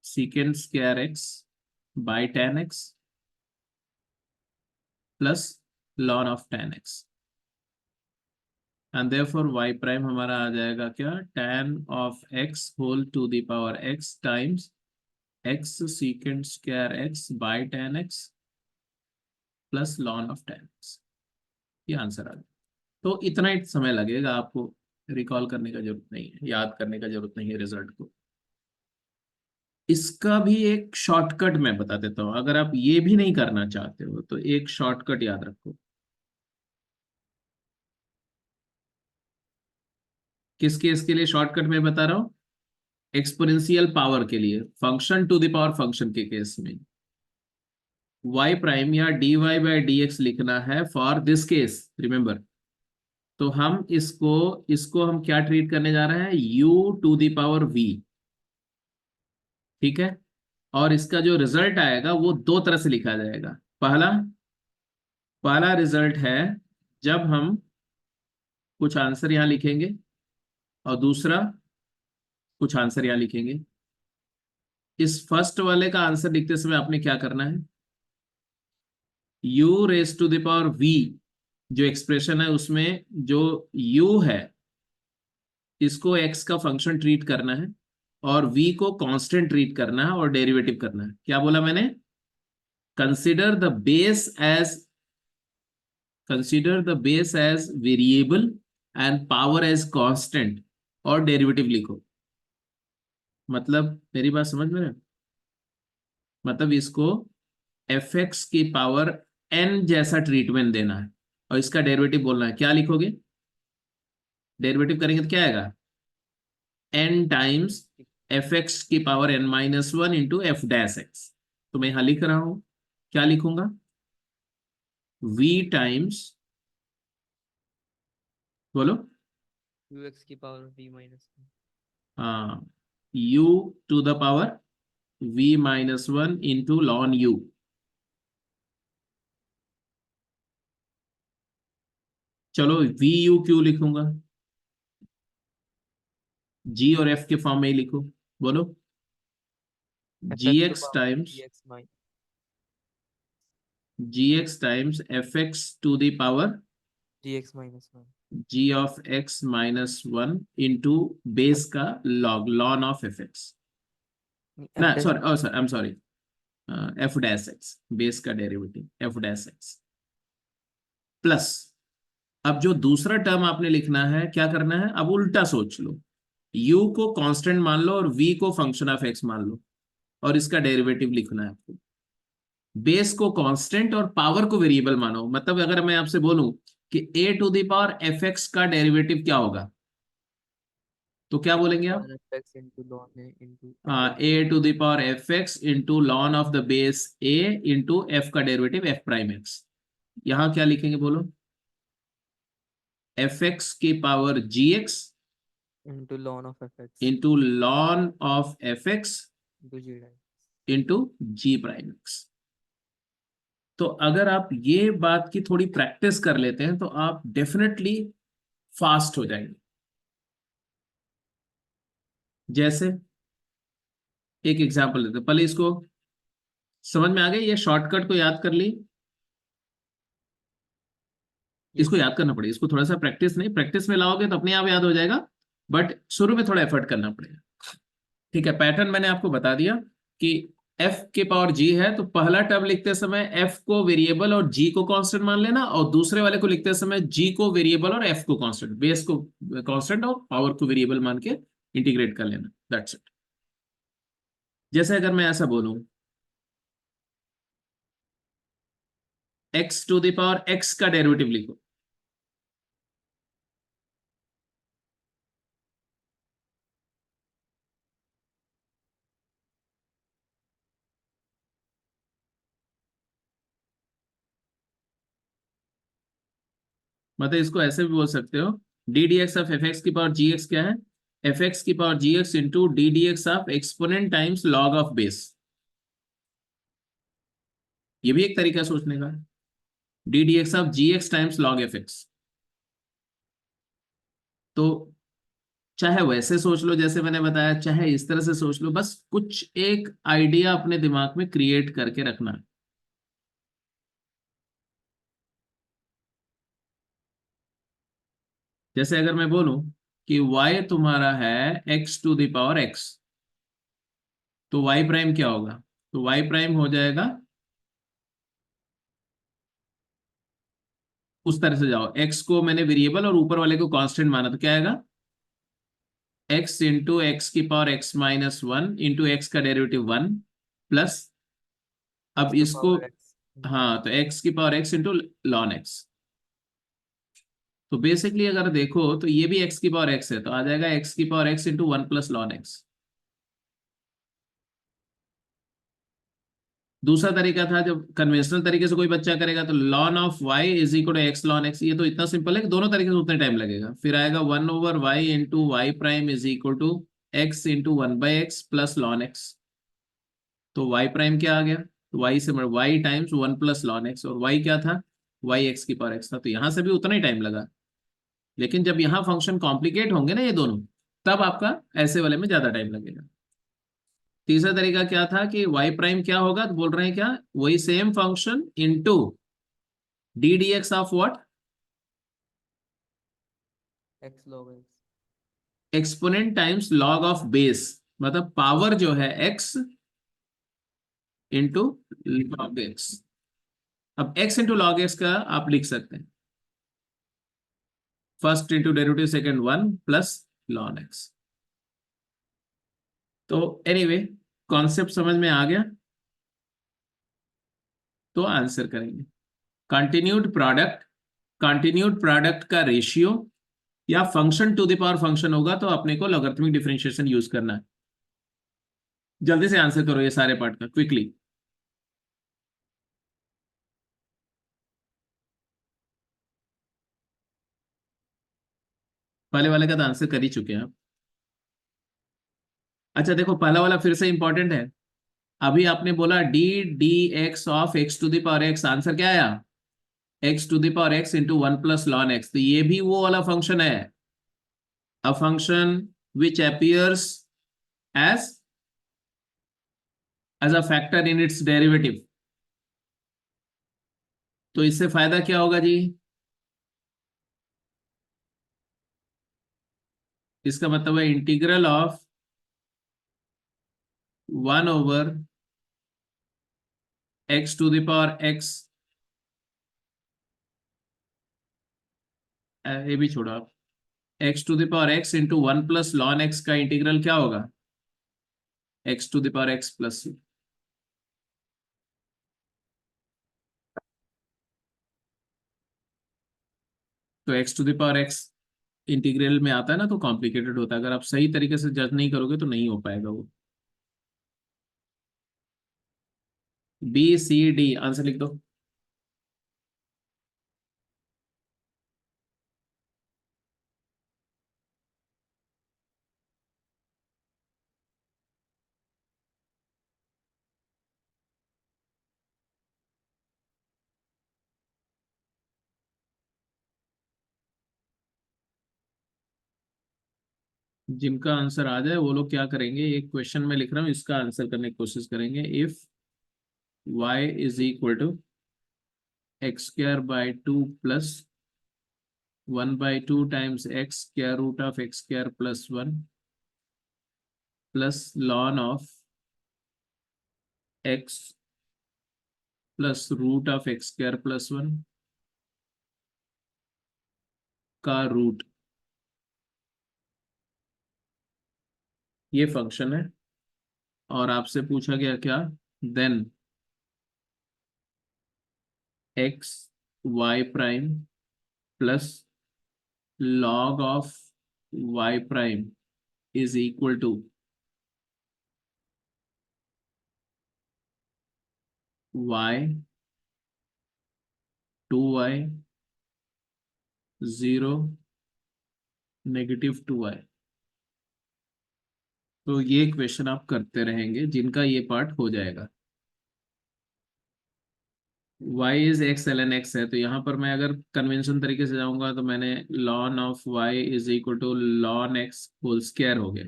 secant square x by tan x plus ln of tan x, and therefore y prime हमारा आ जाएगा क्या, tan of x whole to the power x times x secant square x by tan x plus ln of tan x। ये answer आ गया। तो इतना ही समय लगेगा आपको, रिकॉल करने का जरूरत नहीं है, याद करने का जरूरत नहीं है रिजल्ट को। इसका भी एक शॉर्टकट मैं बता देता हूं, अगर आप ये भी नहीं करना चाहते हो तो एक शॉर्टकट याद रखो। किस केस के लिए शॉर्टकट मैं बता रहा हूं, एक्सपोनेंशियल पावर के लिए, function to the power function के केस में y प्राइम या dy बाई dx लिखना है फॉर दिस केस, रिमेंबर। तो हम इसको इसको हम क्या ट्रीट करने जा रहे हैं, u to the power v, ठीक है। और इसका जो रिजल्ट आएगा वो दो तरह से लिखा जाएगा। पहला रिजल्ट है जब हम कुछ आंसर यहां लिखेंगे, और दूसरा कुछ आंसर यहां लिखेंगे। इस फर्स्ट वाले का आंसर लिखते समय आपने क्या करना है, u raise to the power v जो एक्सप्रेशन है उसमें जो u है इसको x का फंक्शन ट्रीट करना है, और v को कांस्टेंट ट्रीट करना है और डेरिवेटिव करना है। क्या बोला मैंने, consider the base as variable and power as constant, और डेरिवेटिव लिखो। मतलब मेरी बात समझ में, मतलब इसको fx की पावर n जैसा ट्रीटमेंट देना है और इसका डेरिवेटिव बोलना है। क्या लिखोगे, डेरिवेटिव करेंगे तो क्या आएगा, n टाइम्स fx की power n-1 into f dash x। तो मैं यहां लिख रहा हूं, क्या लिखूंगा, v टाइम्स, बोलो, ux की पावर v माइनस हाँ, u to the power v-1 into ln u। चलो वी यू क्यों लिखूंगा, जी और एफ के फॉर्म में ही लिखो, बोलो, gx times fx to the power gx minus 1 g of x minus 1 into base का ln of fx ना f sorry, oh sorry, I'm sorry, f dash x base का derivative f dash x plus, अब जो दूसरा term आपने लिखना है क्या करना है, अब उल्टा सोच लो, u को कांस्टेंट मान लो और v को फंक्शन ऑफ x मान लो और इसका डेरिवेटिव लिखना है आपको। बेस को कांस्टेंट और पावर को वेरिएबल मानो, मतलब अगर मैं आपसे बोलूं कि a to the power fx का डेरिवेटिव क्या होगा तो क्या बोलेंगे आप? fx into ln a into a to the power fx into ln of the base a into f का डेरिवेटिव f प्राइम x। यहां क्या लिखेंगे बोलो? fx की power gx into ln of fx into ln of fx into g dash into g prime x। तो अगर आप ये बात की थोड़ी प्रैक्टिस कर लेते हैं तो आप डेफिनेटली फास्ट हो जाएंगे। जैसे एक एग्जांपल देते हैं, पहले इसको समझ में आ गई, ये शॉर्टकट को याद कर ली, इसको याद करना पड़ेगा, इसको थोड़ा सा प्रैक्टिस नहीं, प्रैक्टिस में लाओगे तो अपने आप याद हो जाएगा, बट शुरू में थोड़ा एफर्ट करना पड़ेगा। ठीक है, पैटर्न मैंने आपको बता दिया कि f के पावर g है तो पहला टर्म लिखते समय f को वेरिएबल और g को कांस्टेंट मान लेना, और दूसरे वाले को लिखते समय g को वेरिएबल और f को कांस्टेंट, बेस को कांस्टेंट और पावर को वेरिएबल मान के इंटीग्रेट कर लेना, दैट्स इट। जैसे अगर मैं ऐसा बोलूं x to the power x का डेरिवेटिव लिखो, मतलब इसको ऐसे भी बोल सकते हो d d x of F x की पावर जी एक्स क्या है, एफ एक्स की power g x into d d x of exponent times log of base. ये भी एक तरीका सोचने का, d d x of g x times log f x. तो चाहे वैसे सोच लो जैसे मैंने बताया, चाहे इस तरह से सोच लो, बस कुछ एक आइडिया अपने दिमाग में क्रिएट करके रखना। जैसे अगर मैं बोलूं कि y तुम्हारा है x to the power x, तो y प्राइम क्या होगा, तो y प्राइम हो जाएगा, उस तरह से जाओ, x को मैंने वेरिएबल और ऊपर वाले को कांस्टेंट माना तो क्या आएगा, x इंटू एक्स की power x minus 1 into x का डेरिवेटिव 1 प्लस, अब x to इसको power x हाँ तो x की power x into lawn x। तो बेसिकली अगर देखो तो ये भी x की पावर x है, तो आ जाएगा x की power x into 1 plus ln x। दूसरा तरीका था जब कन्वेंशनल तरीके से कोई बच्चा करेगा तो ln of y is equal to x ln x, ये तो इतना सिंपल है कि दोनों तरीके से उतने टाइम लगेगा। फिर आएगा 1 over y into y prime is equal to x into 1 by x plus ln x। तो y प्राइम क्या आ गया, तो y से y times 1 plus ln x, और y क्या था, y x की पावर x था, तो यहां से भी उतना ही टाइम लगा। लेकिन जब यहाँ फंक्शन कॉम्प्लिकेट होंगे ना ये दोनों, तब आपका ऐसे वाले में ज्यादा टाइम लगेगा। तीसरा तरीका क्या था कि y प्राइम क्या होगा, तो बोल रहे हैं क्या, वही same function into d d x of what, x log x exponent times log of base, मतलब पावर जो है x इंटू लॉग एक्स। अब x इंटू लॉग एक्स का आप लिख सकते हैं first into derivative second 1 plus ln x. तो एनीवे कॉन्सेप्ट समझ में आ गया, तो आंसर करेंगे कंटिन्यूड प्रोडक्ट का रेशियो या function to the power function होगा तो अपने को लॉगरिथमिक डिफरेंशिएशन यूज करना है। जल्दी से आंसर करो ये सारे पार्ट का क्विकली। पहले वाले का तो आंसर कर ही चुके हैं आप। अच्छा देखो पहला वाला फिर से इंपॉर्टेंट है, अभी आपने बोला d d x of x to the power x, answer क्या आया, x to the power x into 1 plus ln x. तो ये भी वो वाला फंक्शन है, a function which appears as as a factor in its derivative. तो इससे फायदा क्या होगा जी? इसका मतलब है इंटीग्रल ऑफ 1/x⁴x, ये भी छोड़ो आप, x⁴x इंटू 1 + ln x का इंटीग्रल क्या होगा? x⁴x plus. तो x⁴x इंटीग्रल में आता है ना, तो कॉम्प्लिकेटेड होता है। अगर आप सही तरीके से जज नहीं करोगे तो नहीं हो पाएगा वो। B C D आंसर लिख दो। जिनका आंसर आ जाए वो लोग क्या करेंगे, एक क्वेश्चन में लिख रहा हूँ, इसका आंसर करने की कोशिश करेंगे। If y is equal to x² / 2 plus 1/2 times x² plus 1 plus ln of x plus x² plus 1 का रूट, ये फंक्शन है। और आपसे पूछा गया क्या? Then x y' plus log of y' is equal to y 2y 0 -2y। तो ये क्वेश्चन आप करते रहेंगे जिनका ये पार्ट हो जाएगा। y is x ln x है, तो यहाँ पर मैं अगर कन्वेंशन तरीके से जाऊंगा तो मैंने ln of y is equal to ln x whole square हो गया।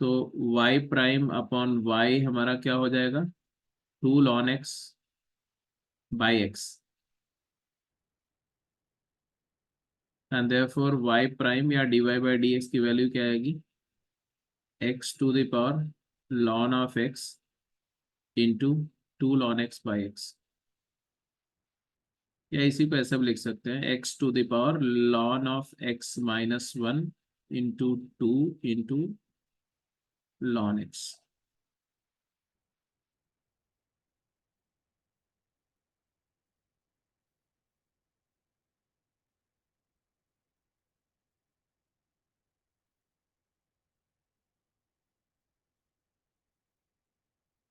तो y' हमारा क्या हो जाएगा? 2 ln x by x, and therefore y' या dy/dx की वैल्यू क्या आएगी? x⁴ ln of x into 2 ln x by x। या इसी को ऐसा भी लिख सकते हैं, x⁴ ln of x-1 into 2 into ln x।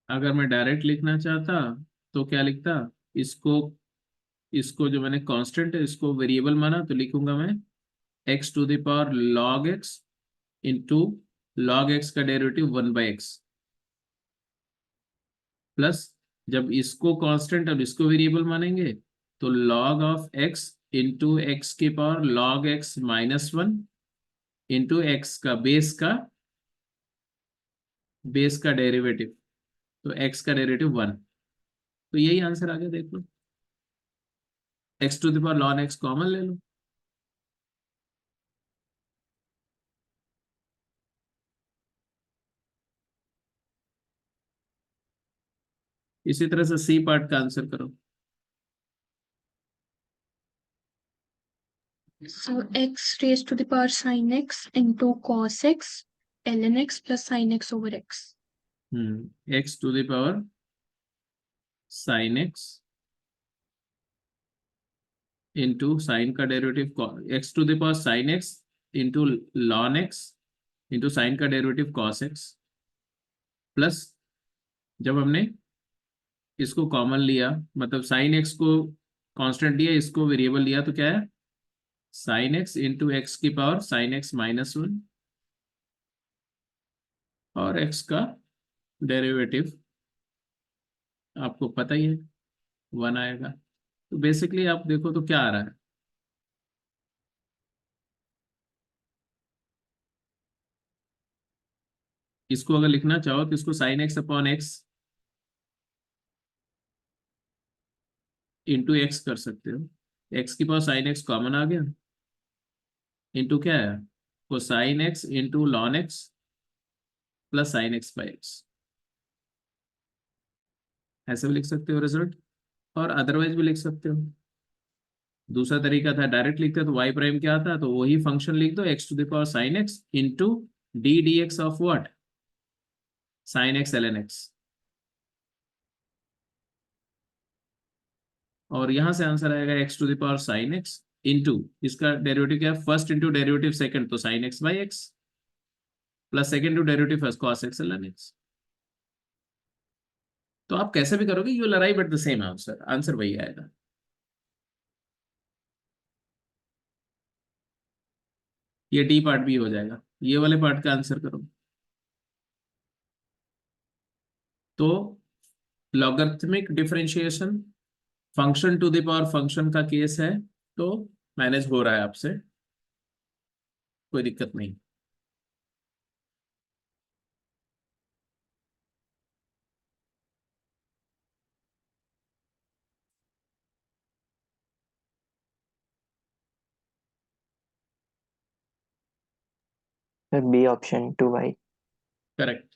अगर मैं डायरेक्ट लिखना चाहता तो क्या लिखता? इसको इसको जो मैंने कांस्टेंट है इसको वेरिएबल माना, तो लिखूंगा मैं x⁴ log x into log x का डेरिवेटिव 1/x, प्लस जब इसको कांस्टेंट और इसको वेरिएबल मानेंगे तो log of x into x⁴ log x-1 into x का बेस का डेरिवेटिव, तो x का डेरिवेटिव 1। तो यही आंसर आ गया, देख लो। x⁴ ln x कॉमन ले लो। इसी तरह से सी पार्ट का आंसर करो। So x raised to the power sin x into cos x ln x plus sin x over x. x⁴ sin x into sine का derivative x⁴ sin x into ln x into sine का derivative cos x, plus जब हमने इसको common लिया, मतलब sign x को constant लिया, इसको वेरिएबल लिया, तो क्या है? Sign x into x⁴ sin x-1 और x का डेरिवेटिव आपको पता ही है 1 आएगा। तो बेसिकली आप देखो तो क्या आ रहा है? इसको अगर लिखना चाहो तो इसको sine x upon x into x कर सकते हो। एक्स की पावर साइन एक्स कॉमन आ गया, इंटू क्या है, cosine x into lawn x plus sign x by x. ऐसे भी लिख सकते हो रिजल्ट, और अदरवाइज भी लिख सकते हो। दूसरा तरीका था डायरेक्ट लिखते तो वाई प्राइम क्या आता, तो वही फंक्शन लिख दो x to the power sine x into d d x of what, sine x l n x. और यहां से आंसर आएगा x to the power sine x into, इसका डेरिवेटिव क्या है, फर्स्ट इंटू डेरिवेटिव सेकंड, तो sine x by x plus second to derivative first cos x l n x. तो आप कैसे भी करोगे you will arrive at the same answer, answer वही आएगा। ये डी पार्ट भी हो जाएगा, ये वाले पार्ट का आंसर करो। तो logarithmic differentiation function to the power function का केस है, तो मैनेज हो रहा है आपसे, कोई दिक्कत नहीं। फिर B option 2y। Correct.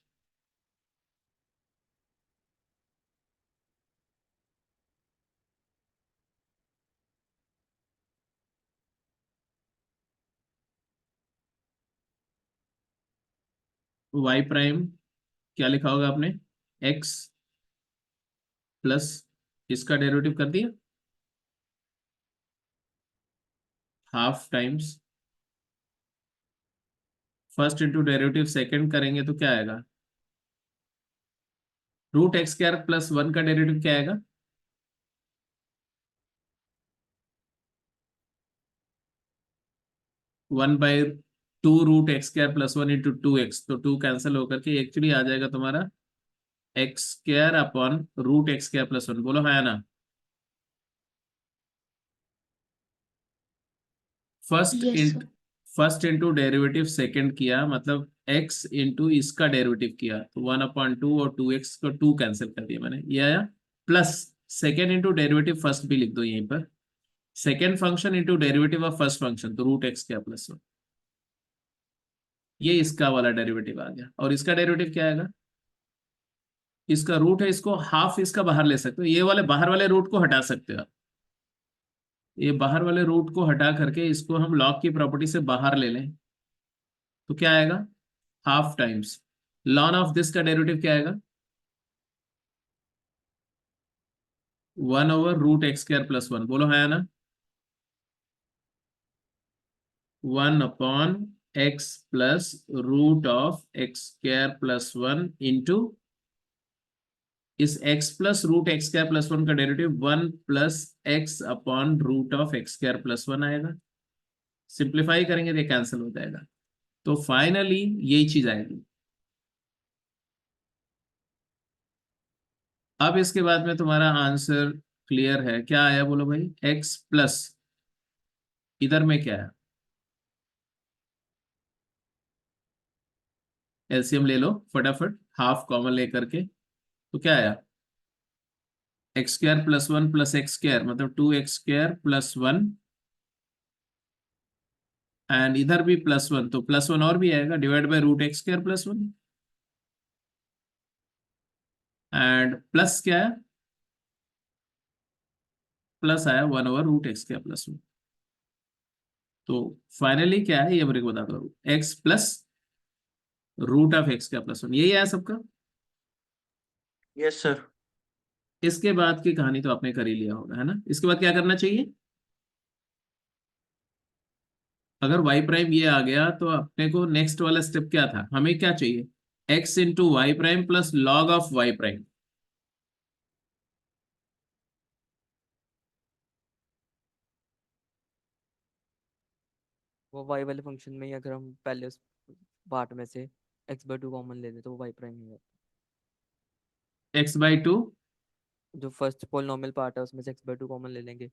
Y prime क्या लिखा होगा आपने, एक्स प्लस इसका डेरिवेटिव कर दिया half times first into derivative second करेंगे तो क्या आएगा, root x square plus one का डेरिवेटिव क्या आएगा, one by two root x square plus one into two x, तो टू कैंसिल होकर के एक्चुअली आ जाएगा तुम्हारा x square upon root x square plus one. बोलो है ना। फर्स्ट Yes, इन sir. First into derivative second किया, मतलब एक्स इंटू इसका डेरिवेटिव किया, तो वन अपॉन टू और टू एक्स को टू कैंसिल कर दिया मैंने, ये आया। Plus second into derivative first भी लिख दो यहीं पर, second function into derivative of first function, तो रूट एक्स क्या प्लस वन, ये इसका वाला डेरिवेटिव आ गया। और इसका डेरिवेटिव क्या आएगा, इसका रूट है, इसको हाफ इसका बाहर ले सकते हो, ये वाले बाहर वाले रूट को हटा सकते हो आप। ये बाहर वाले रूट को हटा करके इसको हम लॉग की प्रॉपर्टी से बाहर ले लें, तो क्या आएगा, half times ln of this का डेरिवेटिव क्या आएगा, one over root x square plus one. बोलो है ना, one upon x plus root of x square plus one into इस x plus root x square plus one का derivative one plus x upon root of x square plus one आएगा। Simplify करेंगे तो cancel हो जाएगा, तो finally यही चीज आएगी। अब इसके बाद में तुम्हारा आंसर क्लियर है, क्या आया बोलो भाई, x प्लस इधर में क्या है, एलसीएम ले लो फटाफट, हाफ कॉमन लेकर के, तो क्या आया, x square plus one plus x square मतलब two x square plus one, and इधर भी प्लस वन, तो प्लस वन और भी आएगा, divide by root x square plus one, and plus क्या है, प्लस आया one over root x square plus one. तो फाइनली क्या है ये मेरे को बता दो, x plus root of x का प्लस वन, यही आया सबका। Yes sir. इसके बाद की कहानी तो आपने कर ही लिया होगा, है ना। इसके बाद क्या करना चाहिए, अगर y प्राइम ये आ गया तो अपने को नेक्स्ट वाला स्टेप क्या था, हमें क्या चाहिए, x into y prime plus log of y prime. वो वाई वाले फंक्शन में ही अगर हम पहले उस पार्ट में से x/2 कॉमन ले लें तो वो वाई प्राइम हो जाता x बाई टू। है। जो फर्स्ट पोलिनोमियल पार्ट है उसमें से x/2 कॉमन ले लेंगे,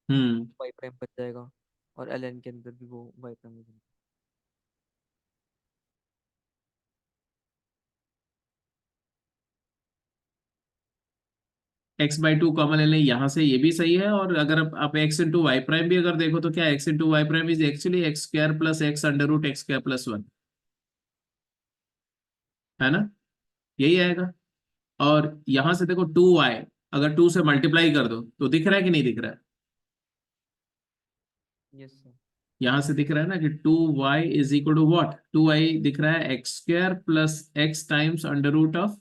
हम्म। वाई प्राइम बच जाएगा, और ln के अंदर भी वो वाई प्राइम हो जाएगा। x/2 कॉमन ले लें यहाँ से, ये भी सही है। और अगर आप x इंटू वाई प्राइम भी अगर देखो तो क्या x into y prime is actually x square plus x under root x square plus 1, है ना, यही आएगा। और यहां से देखो 2y, अगर 2 से मल्टीप्लाई कर दो तो दिख रहा है कि नहीं दिख रहा है? Yes sir. यहां से दिख रहा है ना कि 2y is equal to what, 2y दिख रहा है x square plus x times under root of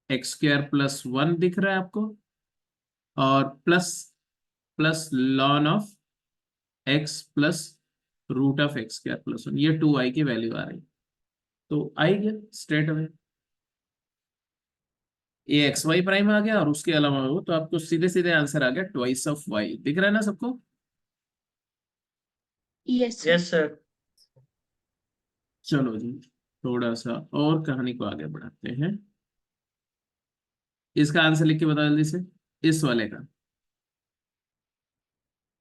x square plus 1 दिख रहा है आपको, और plus plus ln of x plus root of x square plus 1, ये 2y की वैल्यू आ रही है। तो आई गया स्ट्रेट अवे, ये एक्स वाई प्राइम आ गया, और उसके अलावा वो तो आपको सीधे सीधे आंसर आ गया ट्वाइस ऑफ वाई। दिख रहा है ना सबको? Yes, sir. Yes sir. चलो जी, थोड़ा सा और कहानी को आगे बढ़ाते हैं। इसका आंसर लिख के बताओ जल्दी से, इस वाले का।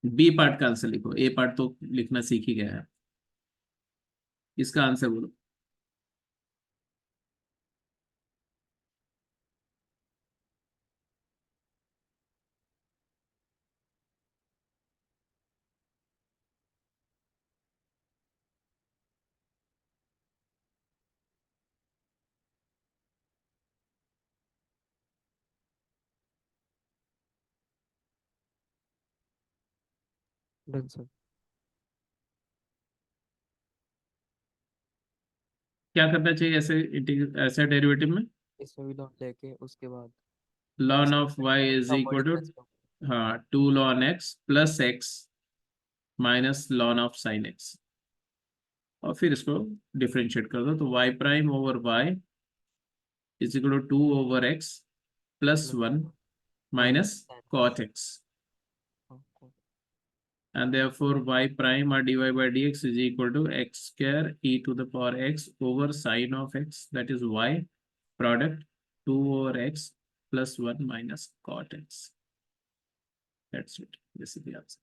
बी पार्ट का आंसर लिखो, ए पार्ट तो लिखना सीख ही गया है। इसका आंसर बोलो। Done sir. क्या करना चाहिए ऐसे ऐसे डेरिवेटिव में? इसमें भी लॉन लेके उसके बाद लॉन इसको of y is equal to, multiply करो। हाँ, 2 ln x plus x minus ln of sine x, और फिर इसको डिफरेंशिएट कर दो तो y prime over y is equal to 2 over x plus plus 1 minus minus cot x, then. and therefore y prime or dy by dx is equal to x square e to the power x over sine of x, that is y product 2 over x plus 1 minus cot x. That's it. This is the answer.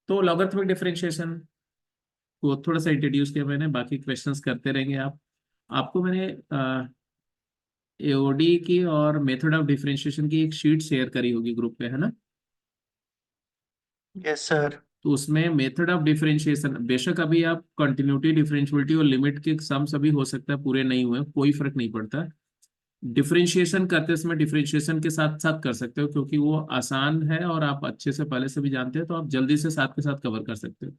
तो logarithmic differentiation को थोड़ा सा introduce किया मैंने, बाकी questions करते रहेंगे आप। आपको मैंने एओडी की और मेथड ऑफ डिफरेंशिएशन की एक शीट शेयर करी होगी ग्रुप पे, है ना? Yes sir. तो उसमें मेथड ऑफ डिफरेंशिएशन, बेशक अभी आप कंटिन्यूटी, डिफरेंशियबिलिटी और लिमिट के सम्स अभी हो सकता है पूरे नहीं हुए, कोई फर्क नहीं पड़ता। डिफरेंशिएशन करते समय डिफरेंशिएशन के साथ साथ कर सकते हो, क्योंकि वो आसान है और आप अच्छे से पहले से भी जानते हैं, तो आप जल्दी से साथ के साथ कवर कर सकते हो।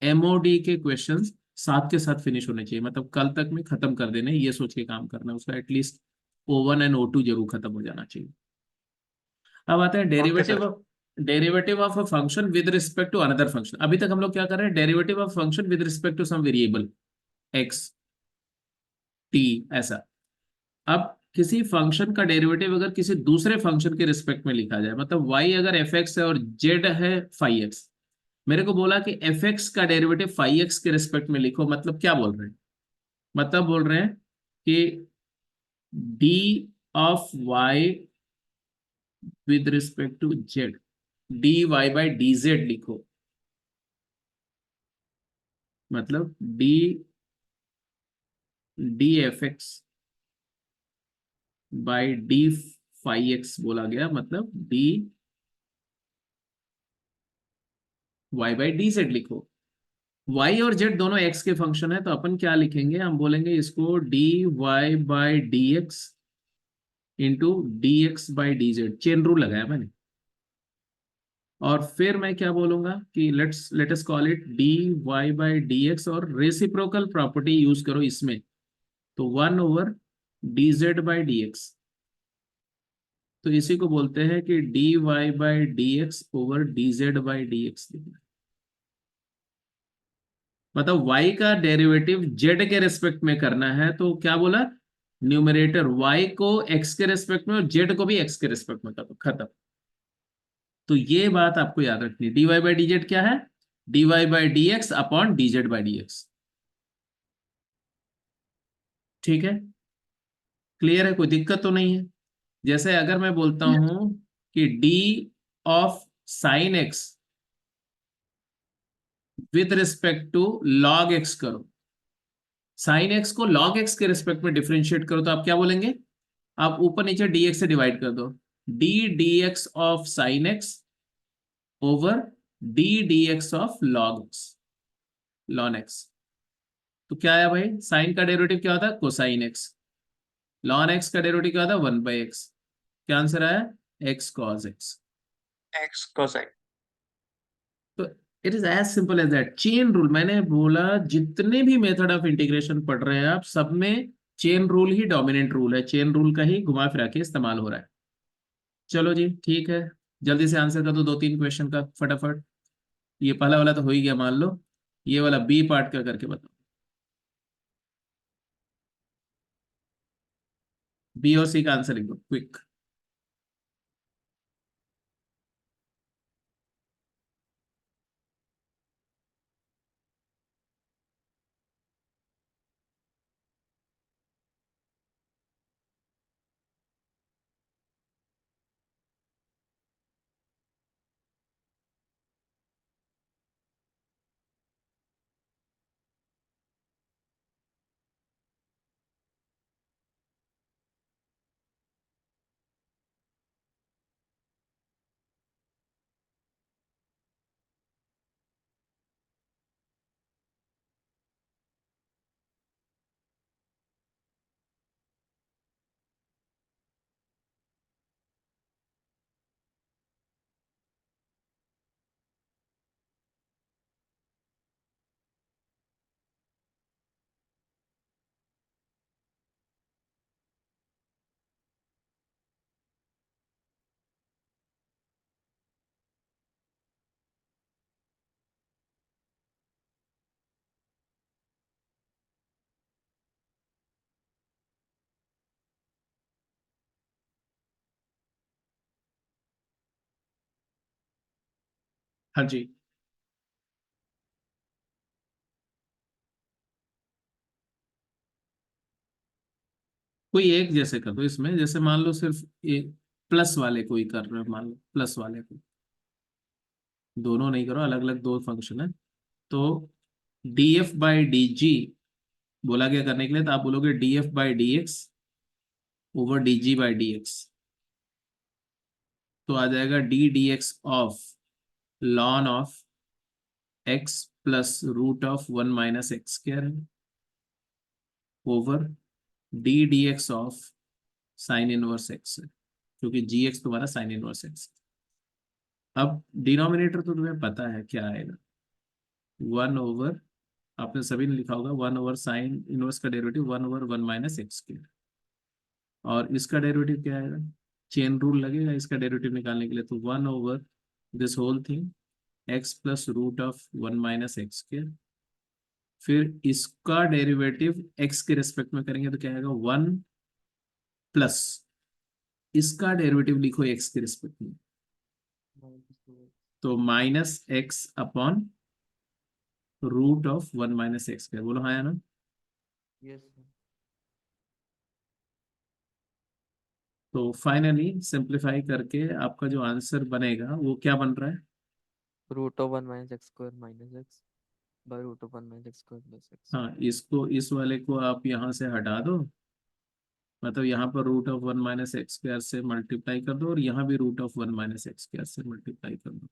एमओडी के क्वेश्चंस साथ के साथ फिनिश होने चाहिए, मतलब कल तक में खत्म कर देने, ये सोच के काम करना, उसका एटलीस्ट O1 एंड O2 जरूर खत्म हो जाना चाहिए। अब आते हैं derivative of a function with respect to another function. अभी तक हम लोग क्या कर रहे हैं, derivative of function with respect to some variable x t ऐसा। अब किसी फंक्शन का डेरिवेटिव अगर किसी दूसरे फंक्शन के रिस्पेक्ट में लिखा जाए, मतलब y अगर fx है और z है phi x, मेरे को बोला कि fx का डेरिवेटिव phi x के रिस्पेक्ट में लिखो, मतलब क्या बोल रहे हैं? मतलब बोल रहे हैं कि d of y with respect to z, dy by dz लिखो, मतलब dfx by d phi x बोला गया, मतलब dy बाई dz लिखो। y और z दोनों x के फंक्शन है, तो अपन क्या लिखेंगे, हम बोलेंगे इसको dy by dx into dx by dz, chain rule लगाया मैंने। और फिर मैं क्या बोलूंगा कि let us call it dy by dx, और रेसिप्रोकल प्रॉपर्टी यूज करो इसमें, तो 1 ओवर dz बाई dx, तो इसी को बोलते हैं कि dy by dx over dz by dx लिखना। मतलब y का डेरिवेटिव z के रेस्पेक्ट में करना है, तो क्या बोला, न्यूमरेटर y को x के रेस्पेक्ट में और z को भी x के रेस्पेक्ट में करो, खत्म। तो ये बात आपको याद रखनी है, dy बाई dz क्या है, dy by dx upon dz by dx। ठीक है, क्लियर है, कोई दिक्कत तो नहीं है? जैसे अगर मैं बोलता हूं कि d of sine x with respect to log x करो, साइन x को लॉग x के रिस्पेक्ट में डिफरेंशिएट करो, तो आप क्या बोलेंगे, आप ऊपर नीचे dx से डिवाइड कर दो, d dx of sine x over d dx of log x, lawn x. तो क्या है भाई, साइन का डेरिवेटिव क्या होता है, कोसाइन एक्स। लॉन एक्स का डेरिवेटिव क्या होता है, 1/x। क्या आंसर आया, x cos x। X cosine. तो it is as simple as that. Chain rule, मैंने बोला जितने भी मेथड ऑफ इंटीग्रेशन पढ़ रहे हैं आप, सब में चेन रूल ही डोमिनेंट रूल है, चेन रूल का ही घुमा फिरा के इस्तेमाल हो रहा है। चलो जी ठीक है, जल्दी से आंसर कर दो 2-3 क्वेश्चन का फटाफट। ये पहला वाला तो हो ही गया मान लो, ये वाला बी पार्ट का करके बताओ, बी और सी का आंसर लिख दो क्विक। हाँ जी, कोई एक जैसे कर दो इसमें, जैसे मान लो सिर्फ एक प्लस वाले को ही कर रहे हो, मान लो प्लस वाले को, दोनों नहीं करो, अलग अलग दो फंक्शन है। तो d f by d g बोला गया करने के लिए, तो आप बोलोगे d f by D x over d g by D x. तो आ जाएगा d d x of ln of x plus root of 1 - x² है over d d x of sine inverse x है, क्योंकि जी एक्स तुम्हारा sine inverse x. अब denominator तो तुम्हें पता है क्या आएगा, 1 ओवर, आपने सभी ने लिखा होगा 1 ओवर साइन इनवर्स का डेरिवेटिव 1/(1 - x²। और इसका डेरिवेटिव क्या आएगा, चेन रूल लगेगा इसका डेरिवेटिव निकालने के लिए, तो 1 over this whole thing x plus root of 1 - x²। फिर इसका डेरिवेटिव x के रेस्पेक्ट में करेंगे तो क्या आएगा, 1 प्लस इसका डेरिवेटिव लिखो x के रेस्पेक्ट में, तो -x upon root of 1 - x²। बोलो हाँ या ना। यस तो फाइनली सिंप्लीफाई करके आपका जो आंसर बनेगा वो क्या बन रहा है, root of 1 - x² - x by root of 1 - x² + x। हाँ इसको, इस वाले को आप यहाँ से हटा दो, मतलब यहाँ पर रूट ऑफ 1 - x² से मल्टीप्लाई कर दो, और यहाँ भी रूट ऑफ 1 - x² से मल्टीप्लाई कर दो।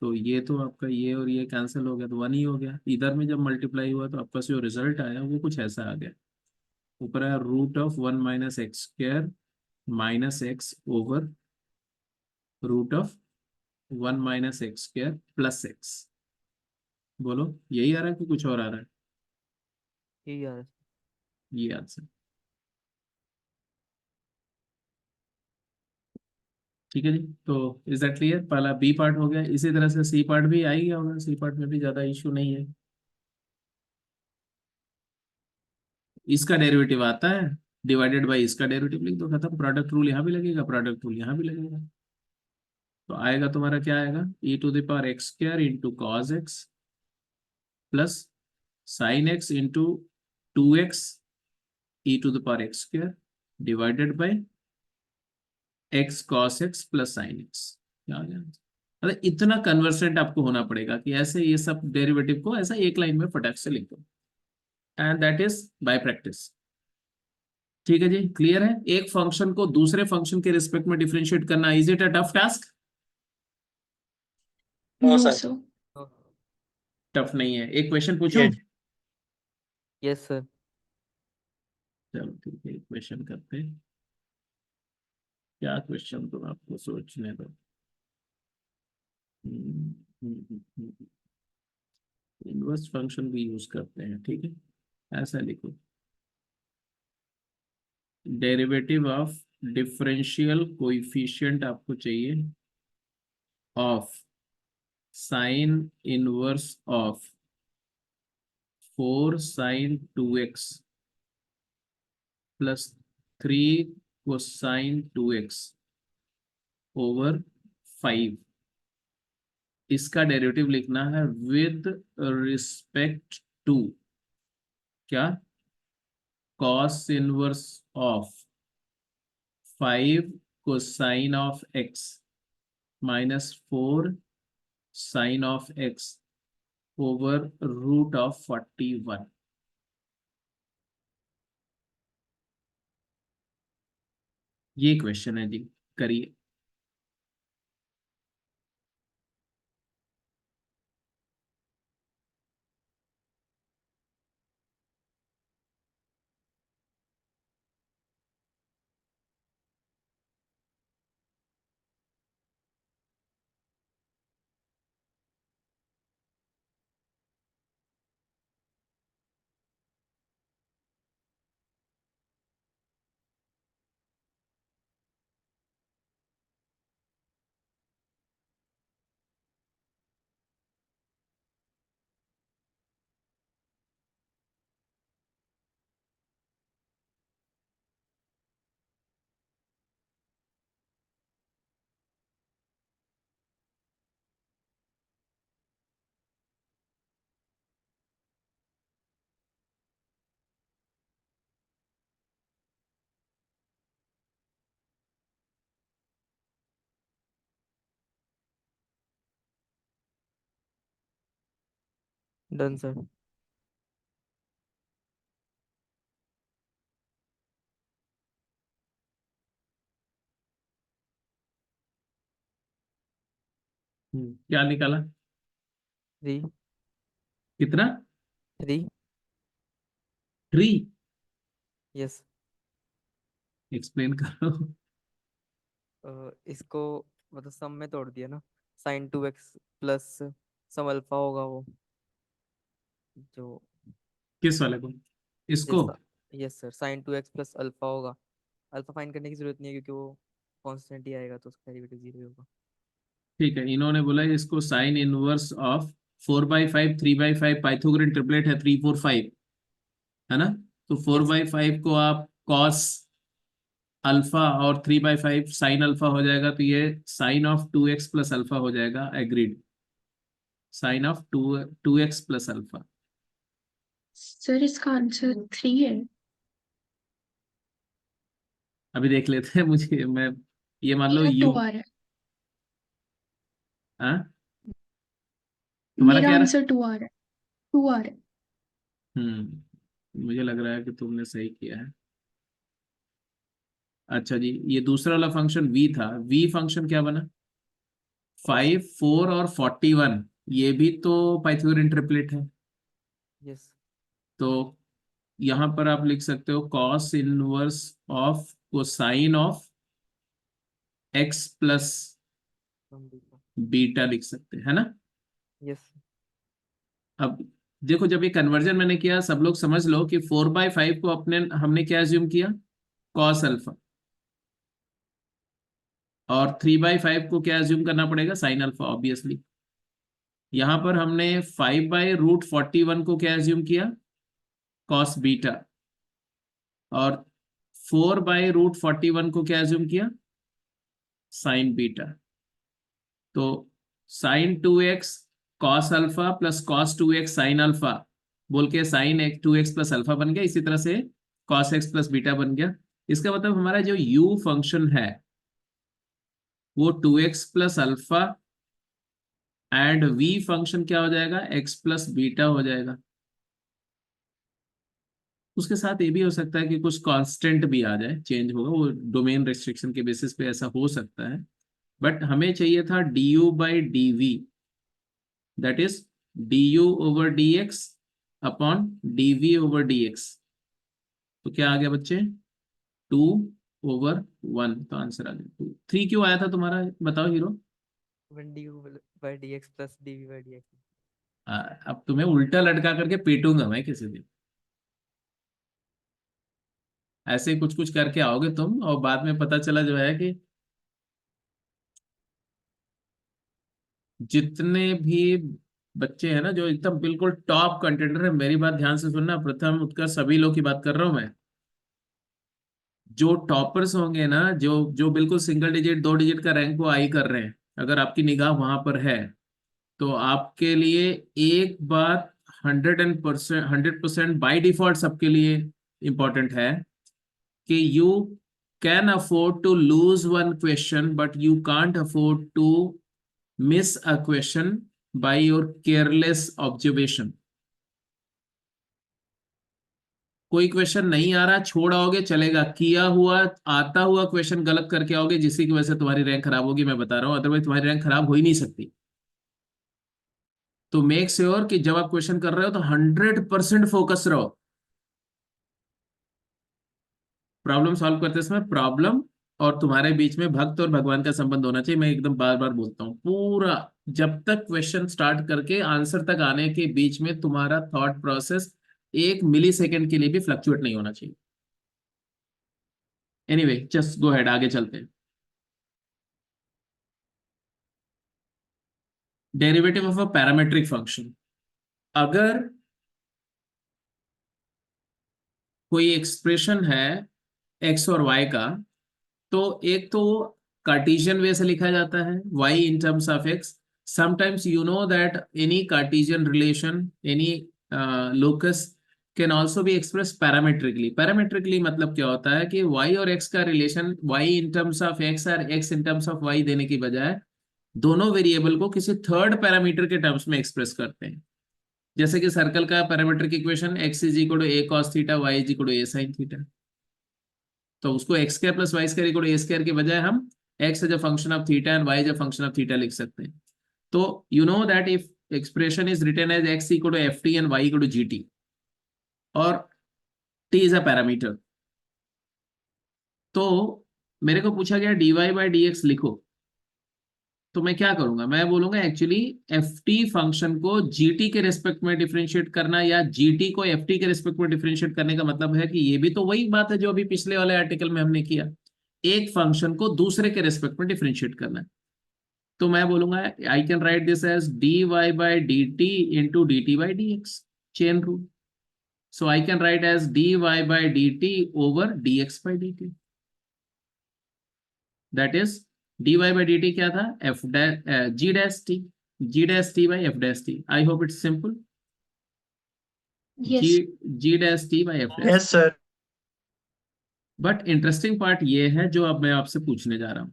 तो ये तो आपका ये और ये कैंसिल हो गया, तो 1 ही हो गया। इधर में जब मल्टीप्लाई हुआ तो आपका जो रिजल्ट आया वो कुछ ऐसा आ गया, ऊपर आया root of 1 - x² -x over root of 1 - x² plus x। बोलो यही आ रहा है कि कुछ और आ रहा है, ये यार ये आंसर। ठीक है जी, तो इज दैट क्लियर, पहला बी पार्ट हो गया। इसी तरह से सी पार्ट भी आ ही गया होगा, सी पार्ट में भी ज्यादा इशू नहीं है। इसका डेरिवेटिव आता है, डिवाइडेड बाई इसका डेरिवेटिव लिख दो, खत्म। प्रोडक्ट रूल यहाँ भी लगेगा, प्रोडक्ट रूल यहाँ भी लगेगा। तो आएगा तुम्हारा क्या आएगा, e⁻x² into cos x plus sign x into 2x e⁻x² divided by x cos x plus sine x. क्या आ गया, मतलब इतना कन्वर्सेंट आपको होना पड़ेगा कि ऐसे ये सब डेरिवेटिव को ऐसा एक लाइन में फटाक से लिख दो, and that is by practice. ठीक है जी, क्लियर है। एक फंक्शन को दूसरे फंक्शन के रिस्पेक्ट में डिफरेंशिएट करना, is it a tough task? No No, sir. sir. Tough नहीं है। एक क्वेश्चन पूछूं? ये यस सर। चलो ठीक है, एक क्वेश्चन करते हैं। क्या क्वेश्चन, तो आपको सोचने दो। इनवर्स फंक्शन भी यूज करते हैं, ठीक है। ऐसा लिखो, डेरिवेटिव ऑफ डिफरेंशियल कोएफिशिएंट आपको चाहिए of sine inverse of 4 sin 2x plus 3 cosine 2x over 5। इसका डेरिवेटिव लिखना है विद रिस्पेक्ट टू क्या, cos inverse of 5 cosine of x minus 4 sine of x over root of 41। ये question है जी, करिए। Done sir. क्या निकाला? 3। कितना? 3। 3? यस। एक्सप्लेन करो। इसको मतलब सम में तोड़ दिया ना, साइन 2x प्लस सम अल्फा होगा वो जो किस वाले को? इसको? जैसा। Yes sir, sine 2x plus alpha होगा। अल्फा फाइंड करने की जरूरत नहीं है क्योंकि वो कांस्टेंट ही आएगा तो उसका डेरिवेटिव 0 ही होगा। ठीक है, इन्होंने बोला इसको sign inverse of 4/5 3/5 Pythagorean triplet है 3 4 5, है ना? तो फोर यस। बाई फाइव को आप कॉस अल्फा और 3/5 साइन अल्फा हो जाएगा, तो ये sign of 2x plus alpha हो जाएगा। Agreed, sine of 2x plus alpha. Sir इसका आंसर 3 है। अभी देख लेते हैं, मुझे मैं ये मान लो मेरा यू। 2 आ रहा है। हाँ, तुम्हारा मेरा क्या रहा? आंसर 2 आ रहा है। 2 आ रहा है। मुझे लग रहा है कि तुमने सही किया है। अच्छा जी, ये दूसरा वाला फंक्शन v था, v फंक्शन क्या बना? cos। 5 4 और 41, ये भी तो पाइथागोरन ट्रिपलेट है। यस। तो यहां पर आप लिख सकते हो cos inverse of cosine of x plus some beta. Beta लिख सकते हैं, है ना? यस। अब देखो, जब ये कन्वर्जन मैंने किया, सब लोग समझ लो कि 4/5 को अपने हमने क्या एज्यूम किया, कॉस अल्फा, और 3/5 को क्या एज्यूम करना पड़ेगा, साइन अल्फा ऑब्वियसली। यहां पर हमने 5/√41 को क्या एज्यूम किया, कॉस बीटा, और 4/√41 को क्या एज्यूम किया, साइन बीटा। तो sine 2x cos alpha plus cos 2x sine alpha बोल के साइन 2x प्लस अल्फा बन गया। इसी तरह से कॉस x प्लस बीटा बन गया। इसका मतलब हमारा जो u फंक्शन है वो 2x plus alpha and v function क्या हो जाएगा, x प्लस बीटा हो जाएगा। उसके साथ ये भी हो सकता है कि कुछ कांस्टेंट भी आ जाए, चेंज होगा, वो डोमेन रेस्ट्रिक्शन के बेसिस पे ऐसा हो सकता है। बट हमें चाहिए था du by d v, that is du over dx upon dv over dx। तो क्या आ गया बच्चे? 2/1। तो आंसर आ गया 2। 3 क्यों आया था तुम्हारा, बताओ हीरो। 1 du/dx plus dv/dx। अब तुम्हें उल्टा लटका करके पीटूंगा मैं किसी दिन। ऐसे ही कुछ कुछ करके आओगे तुम, और बाद में पता चला जो है कि जितने भी बच्चे हैं ना जो एकदम बिल्कुल टॉप कंटेंडर है, मेरी बात ध्यान से सुनना, प्रथम उत्कर्ष सभी लोग की बात कर रहा हूं मैं। जो टॉपर्स होंगे ना, जो जो बिल्कुल सिंगल डिजिट 2 डिजिट का रैंक को आई कर रहे हैं, अगर आपकी निगाह वहां पर है, तो आपके लिए एक बात 100% बाई डिफॉल्ट सबके लिए इंपॉर्टेंट है कि you can afford to lose one question, but you can't afford to miss a question by your careless observation. कोई क्वेश्चन नहीं आ रहा छोड़ आओगे चलेगा, किया हुआ आता हुआ क्वेश्चन गलत करके आओगे, जिसकी की वजह से तुम्हारी रैंक खराब होगी, मैं बता रहा हूं, अदरवाइज तुम्हारी रैंक खराब हो ही नहीं सकती। तो मेक श्योर कि जब आप क्वेश्चन कर रहे हो तो 100% फोकस रहो। प्रॉब्लम सॉल्व करते समय प्रॉब्लम और तुम्हारे बीच में भक्त और भगवान का संबंध होना चाहिए। मैं एकदम बार बार बोलता हूँ, पूरा जब तक क्वेश्चन स्टार्ट करके आंसर तक आने के बीच में तुम्हारा थॉट प्रोसेस 1 मिली सेकेंड के लिए भी फ्लक्चुएट नहीं होना चाहिए। एनीवे जस्ट गो हेड, आगे चलते हैं। Derivative of a parametric function. अगर कोई एक्सप्रेशन है एक्स और वाई का, तो एक तो कार्टेशियन वे से लिखा जाता है y in terms of x। sometimes you know that any Cartesian relation, any locus can also be expressed parametrically। parametrically मतलब क्या होता है कि y और x का relation y in terms of x और x in terms of y देने की बजाय दोनों वेरिएबल को किसी थर्ड पैरामीटर के टर्म्स में एक्सप्रेस करते हैं। जैसे कि सर्कल का parametric equation x is equal to a cos theta, y is equal to a sin theta. तो उसको x square plus y square equal to a square के बजाय हम x as a function of theta and y as a function of theta लिख सकते हैं। तो you know that if expression is written as x equal to f t and y equal to g t, और t is a parameter, तो मेरे को पूछा गया d Y by D x लिखो, तो मैं क्या करूंगा, मैं बोलूंगा एक्चुअली एफ टी फंक्शन को जी टी के रेस्पेक्ट में डिफरेंशिएट करना, या जी टी को एफ टी के रेस्पेक्ट में डिफरेंशिएट करने का मतलब है कि ये भी तो वही बात है जो अभी पिछले वाले आर्टिकल में हमने किया, एक फंक्शन को दूसरे के रेस्पेक्ट में डिफरेंशिएट करना है। तो मैं बोलूंगा I can write this as d Y by d t into d t by D x, chain rule. So I can write as d Y by d t over d x by d t, that is dy by dt क्या था, f g dash t, g dash t by f dash t। I hope it's simple. g Yes. g dash t by f dash। Yes sir. But interesting part ये है जो अब मैं आपसे पूछने जा रहा हूं,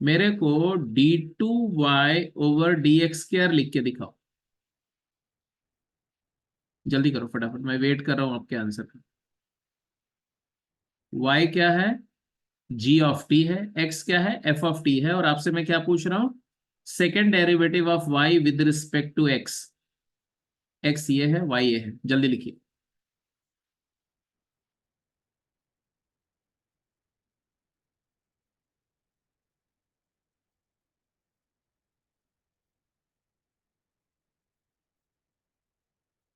मेरे को d2y ओवर dx स्क्वायर लिख के दिखाओ, जल्दी करो फटाफट, मैं वेट कर रहा हूं आपके आंसर का। y क्या है, g ऑफ t है, x क्या है, f ऑफ t है, और आपसे मैं क्या पूछ रहा हूं, second derivative of y with respect to x। x ये है, y ये है, जल्दी लिखिए।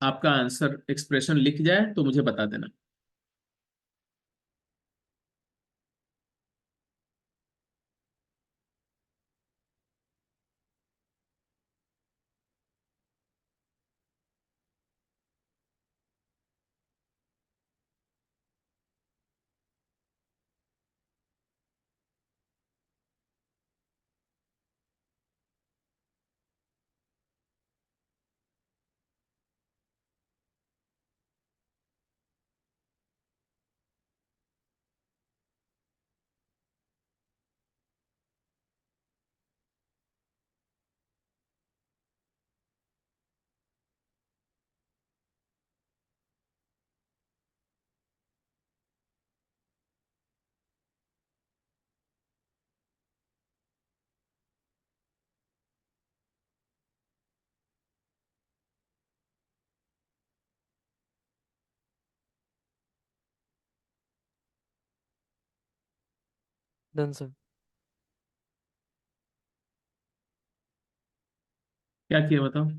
आपका आंसर एक्सप्रेशन लिख जाए तो मुझे बता देना। Done sir. क्या किया बताओ?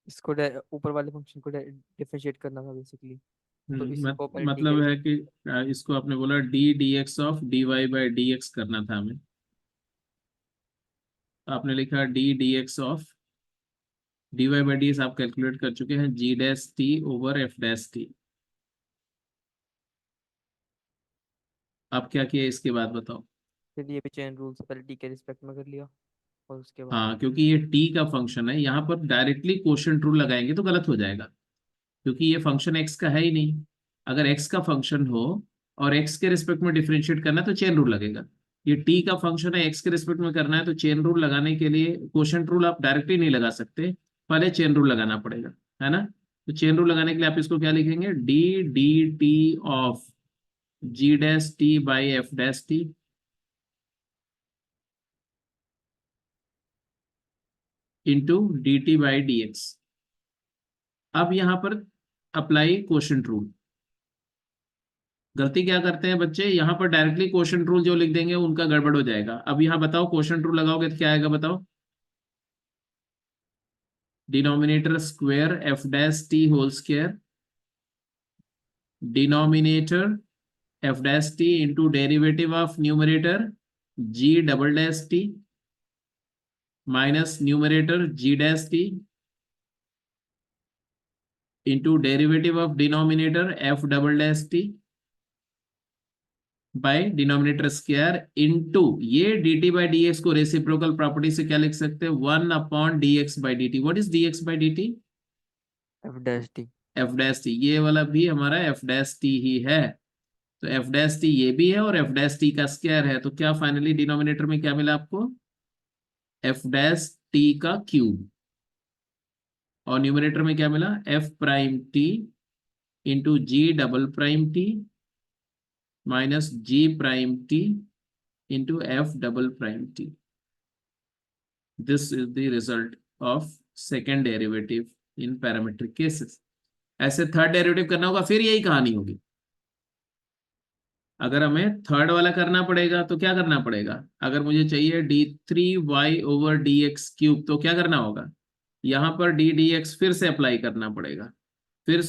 इसको ऊपर वाले फंक्शन को डिफरेंशिएट करना था बेसिकली, तो इसको पहले डी मतलब के है कि इसको आपने बोला d d x of d Y by D x करना था हमें। आपने लिखा d d x of d Y by D x, आप कैलकुलेट कर चुके हैं g dash t over f dash t. आप क्या किया इसके बाद बताओ? फिर ये भी चेन रूल से पहले डी के रिस्पेक्ट में कर लिया, और उसके बाद हाँ, क्योंकि ये टी का फंक्शन है, यहाँ पर डायरेक्टली कोशेंट रूल लगाएंगे तो गलत हो जाएगा, क्योंकि ये फंक्शन एक्स का है ही नहीं। अगर एक्स का फंक्शन हो और एक्स के रिस्पेक्ट में डिफरेंशिएट करना है तो चेन रूल लगेगा। ये टी का फंक्शन है, एक्स के रिस्पेक्ट में करना है, तो चेन रूल लगाने के लिए कोशेंट रूल आप डायरेक्टली नहीं लगा सकते, पहले चेन रूल लगाना पड़ेगा, है ना। तो चेन रूल लगाने के लिए आप इसको क्या लिखेंगे? D d t of g dash t by f dash t into d t by D x. अब यहां पर अप्लाई कोशेंट रूल। गलती क्या करते हैं बच्चे, यहाँ पर डायरेक्टली कोशेंट रूल जो लिख देंगे उनका गड़बड़ हो जाएगा। अब यहाँ बताओ कोशेंट रूल लगाओगे तो क्या आएगा बताओ? Denominator square f dash t whole square, denominator f dash t into derivative of numerator g double dash t minus numerator g dash t into derivative of denominator f double dash t by denominator square into ये d t by D x को reciprocal property से क्या लिख सकते हैं? 1 upon d x by d t. What is d x by d t? F dash T. F dash T. ये वाला भी हमारा एफ डैश टी ही है, तो एफ डैश टी ये भी है और एफ डैश टी का स्क्वायर है, तो क्या फाइनली डिनोमिनेटर में क्या मिला आपको? एफ डैश टी का क्यूब। और न्यूमिनेटर में क्या मिला? F prime t into g double prime t minus g prime t into f double prime t. This is the result of second derivative in parametric cases. ऐसे third derivative करना होगा, फिर यही कहानी होगी। अगर हमें थर्ड वाला करना पड़ेगा तो क्या करना पड़ेगा? अगर मुझे चाहिए d three y over d x cube, तो क्या करना होगा? यहां पर डी डी एक्स फिर से अप्लाई करना पड़ेगा, फिर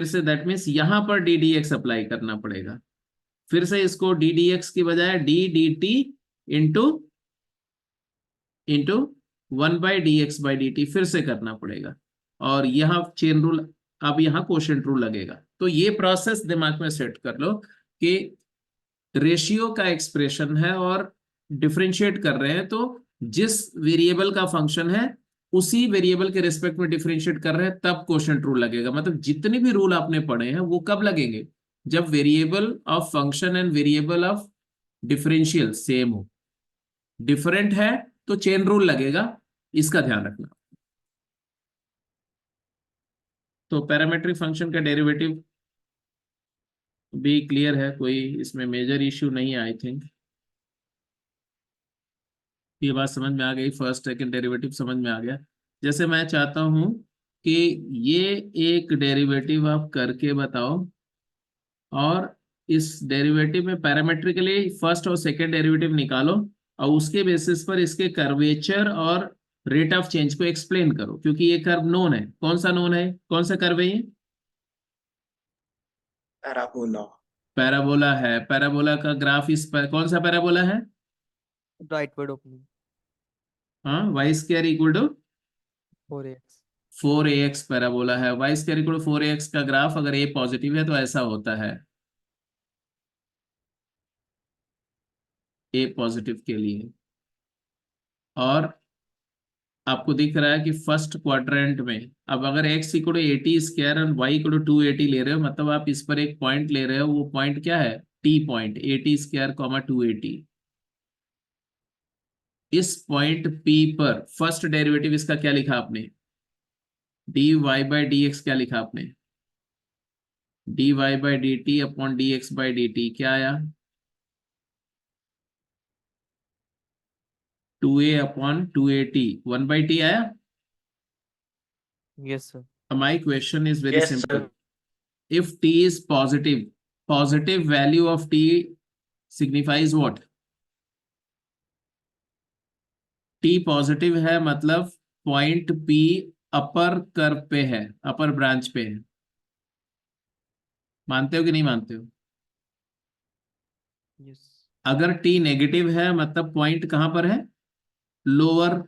से दैट मीन्स यहां पर डी डी एक्स अप्लाई करना पड़ेगा, फिर से इसको डी डी एक्स की बजाय D d t into into 1/dx/dt फिर से करना पड़ेगा, और यहाँ चेन रूल, अब यहाँ कोशेंट रूल लगेगा। तो ये प्रोसेस दिमाग में सेट कर लो कि रेशियो का एक्सप्रेशन है और डिफरेंशिएट कर रहे हैं, तो जिस वेरिएबल का फंक्शन है उसी वेरिएबल के रिस्पेक्ट में डिफरेंशिएट कर रहे हैं, तब कोशेंट रूल लगेगा। मतलब जितने भी रूल आपने पढ़े हैं वो कब लगेंगे? जब variable of function and variable of differential same हो। डिफरेंट है तो चेन रूल लगेगा, इसका ध्यान रखना। तो पैरामेट्रिक फंक्शन का डेरिवेटिव भी क्लियर है, कोई इसमें मेजर इश्यू नहीं है आई थिंक। ये बात समझ में आ गई, फर्स्ट सेकंड डेरिवेटिव समझ में आ गया। जैसे मैं चाहता हूं कि ये एक डेरिवेटिव आप करके बताओ, और इस डेरिवेटिव में पैरामेट्रिकली फर्स्ट और सेकंड डेरिवेटिव निकालो, और उसके बेसिस पर इसके कर्वेचर और रेट ऑफ चेंज को एक्सप्लेन करो, क्योंकि ये कर्व नोन है। कौन सा नोन है? कौन सा कर्व है ये? पैराबोला। पैराबोला है। पैराबोला का ग्राफ इस पर कौन सा पैराबोला है? राइट वर्ड ओपनिंग हाँ, y square equal to 4ax। 4ax parabola है। Y square equal to 4ax का ग्राफ अगर ए पॉजिटिव है तो ऐसा होता है, ए पॉजिटिव के लिए। और आपको दिख रहा है कि फर्स्ट क्वाड्रेंट में, अब अगर x इक्वल टू 80 स्क्वायर और y इक्वल टू 280 ले रहे हो, मतलब आप इस पर एक पॉइंट ले रहे हो, वो पॉइंट क्या है? t point, 80 square 280। इस पॉइंट p पर फर्स्ट डेरिवेटिव इसका क्या लिखा आपने? dy/dx। क्या लिखा आपने? dy/dt अपॉन dx/dt क्या आया? 2a अपॉन 280 1/t आया। Yes sir. My question is very Yes, simple. sir. If t is positive value of t signifies what? T positive है मतलब पॉइंट पी अपर कर्व पे है, अपर ब्रांच पे है। मानते हो कि नहीं मानते हो? यस। अगर टी नेगेटिव है मतलब पॉइंट कहां पर है? लोअर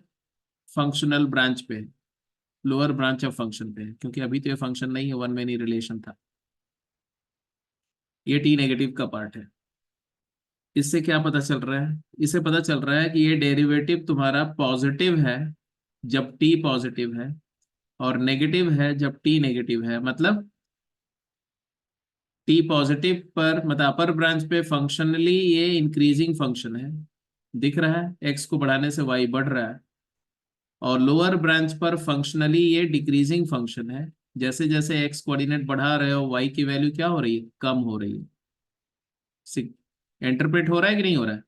फंक्शनल ब्रांच पे, लोअर ब्रांच ऑफ फंक्शन पे है, क्योंकि अभी तो ये फंक्शन नहीं है, वन में नहीं रिलेशन था। ये टी नेगेटिव का पार्ट है। इससे क्या पता चल रहा है? इससे पता चल रहा है कि ये डेरिवेटिव तुम्हारा पॉजिटिव है जब टी पॉजिटिव है, और नेगेटिव है जब टी नेगेटिव है। मतलब टी पॉजिटिव पर, मतलब अपर ब्रांच पे फंक्शनली ये इंक्रीजिंग फंक्शन है, दिख रहा है, एक्स को बढ़ाने से वाई बढ़ रहा है। और लोअर ब्रांच पर फंक्शनली ये डिक्रीजिंग फंक्शन है, जैसे जैसे एक्स कोऑर्डिनेट बढ़ा रहे हो वाई की वैल्यू क्या हो रही है? कम हो रही है। इंटरप्रेट हो रहा है कि नहीं हो रहा है?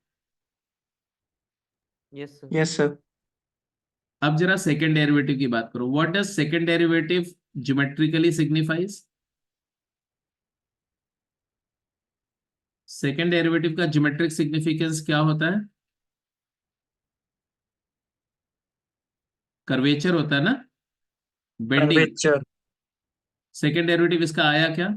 Yes sir. Yes sir. अब जरा सेकेंड डेरिवेटिव की बात करो। What does second derivative geometrically signifies? Second derivative का ज्योमेट्रिक सिग्निफिकेंस क्या होता है? कर्वेचर होता है ना, बेंडिंग। कर्वेचर। सेकेंड डेरिवेटिव इसका आया क्या?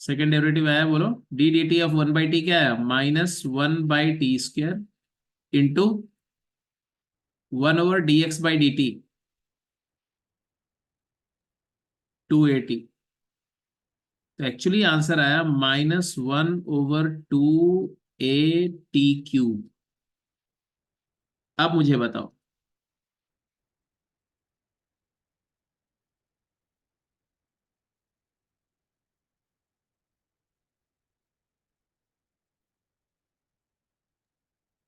सेकेंड डेरिवेटिव आया, बोलो। D d t of one by T क्या है? Minus one by T square into one over d x by d T, 280। तो एक्चुअली आंसर आया -1/2 a t क्यूब। अब मुझे बताओ,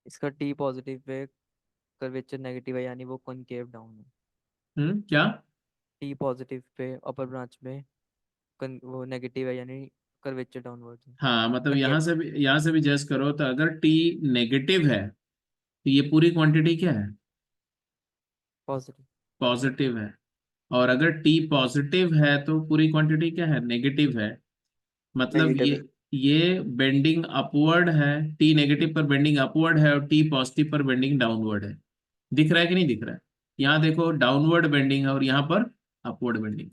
इसका T positive pay curvature negative है, यानी वो कॉनकेव डाउन है। क्या? टी पॉजिटिव पे अपर ब्रांच में वो नेगेटिव है, यानी कर्वेचर डाउनवर्ड है। हाँ, मतलब कनकेव यहां से भी जज करो तो अगर टी नेगेटिव है तो ये पूरी क्वांटिटी क्या है? पॉजिटिव। पॉजिटिव है। और अगर टी पॉजिटिव है तो पूरी क्वांटिटी क्या है? नेगेटिव है। मतलब नेगेटिव है। ये बेंडिंग अपवर्ड है। टी नेगेटिव पर बेंडिंग अपवर्ड है और टी पॉजिटिव पर बेंडिंग डाउनवर्ड है। दिख रहा है कि नहीं दिख रहा है? यहाँ देखो डाउनवर्ड बेंडिंग है और यहाँ पर अपवर्ड बेंडिंग।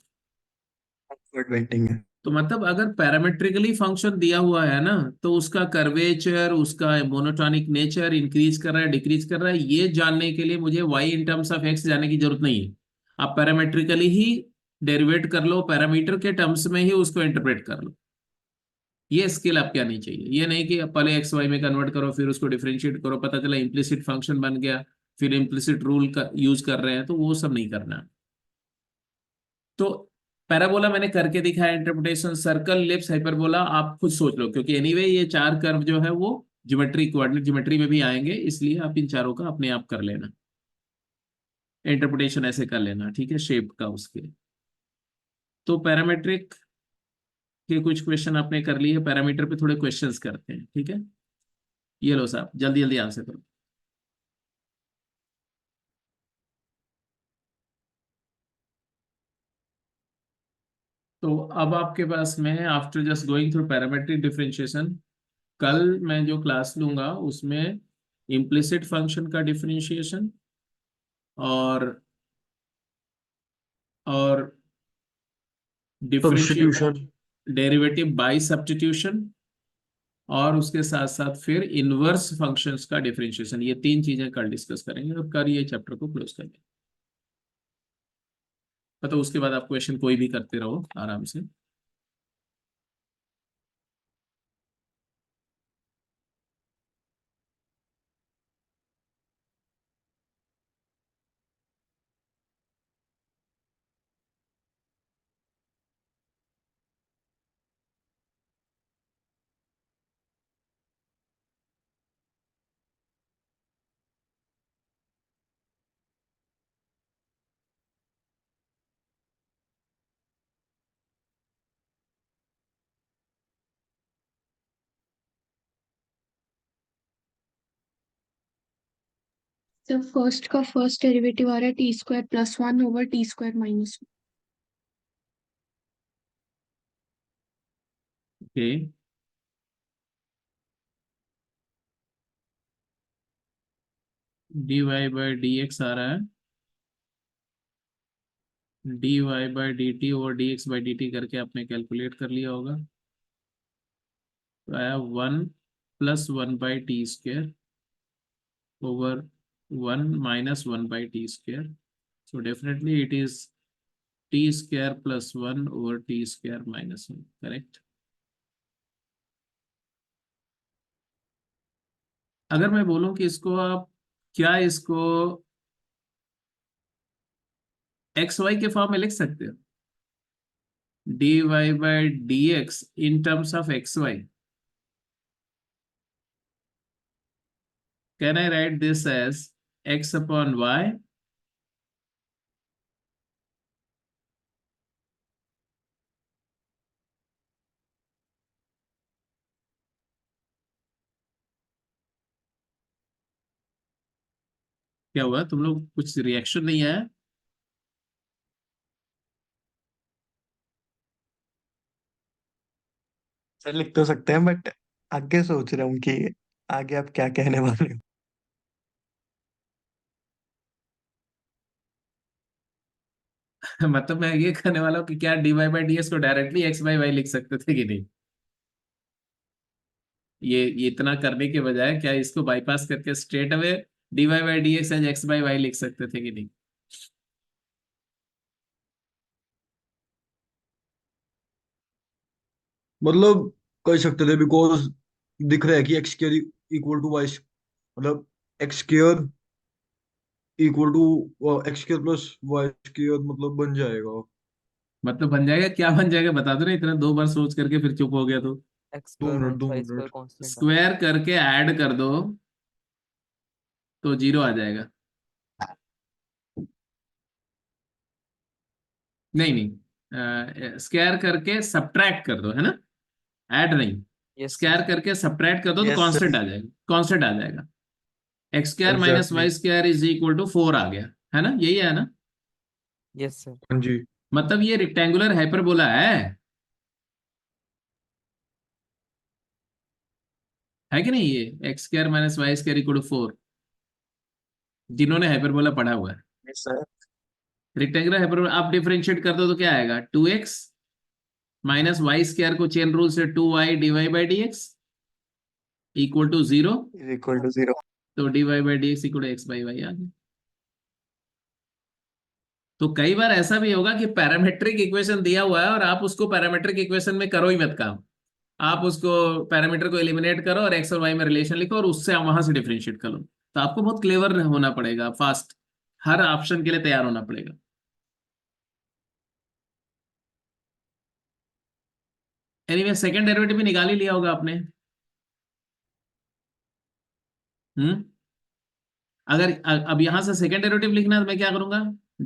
अपवर्ड बेंडिंग है। तो मतलब अगर पैरामेट्रिकली फंक्शन दिया हुआ है ना, तो उसका कर्वेचर, उसका मोनोटॉनिक नेचर इंक्रीज कर रहा है डिक्रीज कर रहा है, ये जानने के लिए मुझे y in terms of x जाने की जरूरत नहीं है। आप पैरामेट्रिकली ही डेरिवेट कर लो, पैरामीटर के टर्म्स में ही उसको इंटरप्रेट कर लो। ये स्किल आपके आनी चाहिए। ये नहीं कि आप पहले एक्स वाई में कन्वर्ट करो फिर उसको डिफरेंशिएट करो, पता चला इम्प्लिसिट फंक्शन बन गया, फिर इम्प्लिसिट रूल का यूज कर रहे हैं, तो वो सब नहीं करना। तो पैराबोला मैंने करके दिखाया इंटरप्रिटेशन, सर्कल, इलिप्स, हाइपरबोला आप खुद सोच लो, क्योंकि एनीवे ये चार कर्व जो है वो ज्योमेट्री, कोऑर्डिनेट ज्योमेट्री में भी आएंगे, इसलिए आप इन चारों का अपने आप कर लेना, इंटरप्रिटेशन ऐसे कर लेना, ठीक है, शेप का उसके। तो पैरामेट्रिक के कुछ क्वेश्चन आपने कर लिए, पैरामीटर पे थोड़े क्वेश्चंस करते हैं, ठीक है। ये लो साहब, जल्दी जल्दी आंसर करो। तो अब आपके पास में after just going through parametric differentiation, कल मैं जो क्लास लूंगा उसमें इम्प्लिसिट फंक्शन का डिफरेंशिएशन और और differentiate substitution. Derivative by substitution, और उसके साथ साथ फिर इनवर्स फंक्शंस का डिफरेंशिएशन। ये तीन चीजें कल डिस्कस करेंगे और कल ये चैप्टर को क्लोज करेंगे। मतलब उसके बाद आप क्वेश्चन कोई भी करते रहो आराम से। तो फर्स्ट का फर्स्ट डेरिवेटिव आ रहा है t square plus one over t square minus. Okay, d Y by D x आ रहा है, D Y by d t और d x by d t करके आपने कैलकुलेट कर लिया होगा। तो आया 1 + 1/t² over 1 - 1/t²। So definitely it is t² + 1/t² - 1, correct। अगर मैं बोलूं कि इसको आप क्या इसको एक्स वाई के फॉर्म में लिख सकते हो, d Y by D x in terms of x y, can I write this as x/y? क्या हुआ, तुम लोग कुछ रिएक्शन नहीं आया? सर लिख तो सकते हैं बट आगे सोच रहा हूँ कि आगे आप क्या कहने वाले हो। मतलब मैं ये कहने वाला हूँ कि क्या d Y by D x को डायरेक्टली एक्स बाई वाई लिख सकते थे कि नहीं, ये इतना करने के बजाय क्या इसको बाईपास करके straight away d Y by D x as x by y लिख सकते थे कि नहीं? मतलब कर सकते थे बिकॉज दिख रहा है कि x square equal to y, मतलब x square equal to x² + y² मतलब बन जाएगा। मतलब बन जाएगा, क्या बन जाएगा बता दो ना, इतना 2 बार सोच करके फिर चुप हो गया तो। एक्स दो स्क्वायर मिनट माइनस दो वाई स्क्वायर मिनट कॉन्स्टेंट आ स्क्वायर करके ऐड कर दो तो 0 आ जाएगा। नहीं नहीं, स्क्वायर करके सब्ट्रैक्ट कर दो, है ना, ऐड नहीं। Yes square sir. करके सब्ट्रैक्ट कर दो तो यस कांस्टेंट सर। आ जाएगा, कांस्टेंट आ जाएगा। x² - exactly. y² is equal to 4 आ गया, है ना, यही है ना। Yes sir. हाँ जी। मतलब ये रेक्टेंगुलर हाइपरबोला है कि नहीं, ये x² - y² इक्वल टू 4, जिन्होंने हाइपरबोला पढ़ा हुआ है। Yes sir. रेक्टेंगुलर हाइपरबोला आप डिफरेंशिएट कर दो तो क्या आएगा, 2x माइनस वाई स्क्वायर को चेन रूल से 2y dy by D x equal to 0। Is equal to 0। तो dy by D x equal to x by y आ गया। तो कई बार ऐसा भी होगा कि पैरामेट्रिक इक्वेशन दिया हुआ है और आप उसको पैरामेट्रिक इक्वेशन में करो ही मत काम, आप उसको पैरामीटर को एलिमिनेट करो और एक्स और वाई में रिलेशन लिखो और उससे आप वहां से डिफरेंशिएट करो। तो आपको बहुत क्लेवर होना पड़ेगा, फास्ट, हर ऑप्शन के लिए तैयार होना पड़ेगा। एनीवे सेकंड डेरिवेटिव भी निकाल ही लिया होगा आपने। हम्म। अगर अब यहां से सेकंड डेरिवेटिव लिखना है तो मैं क्या करूंगा,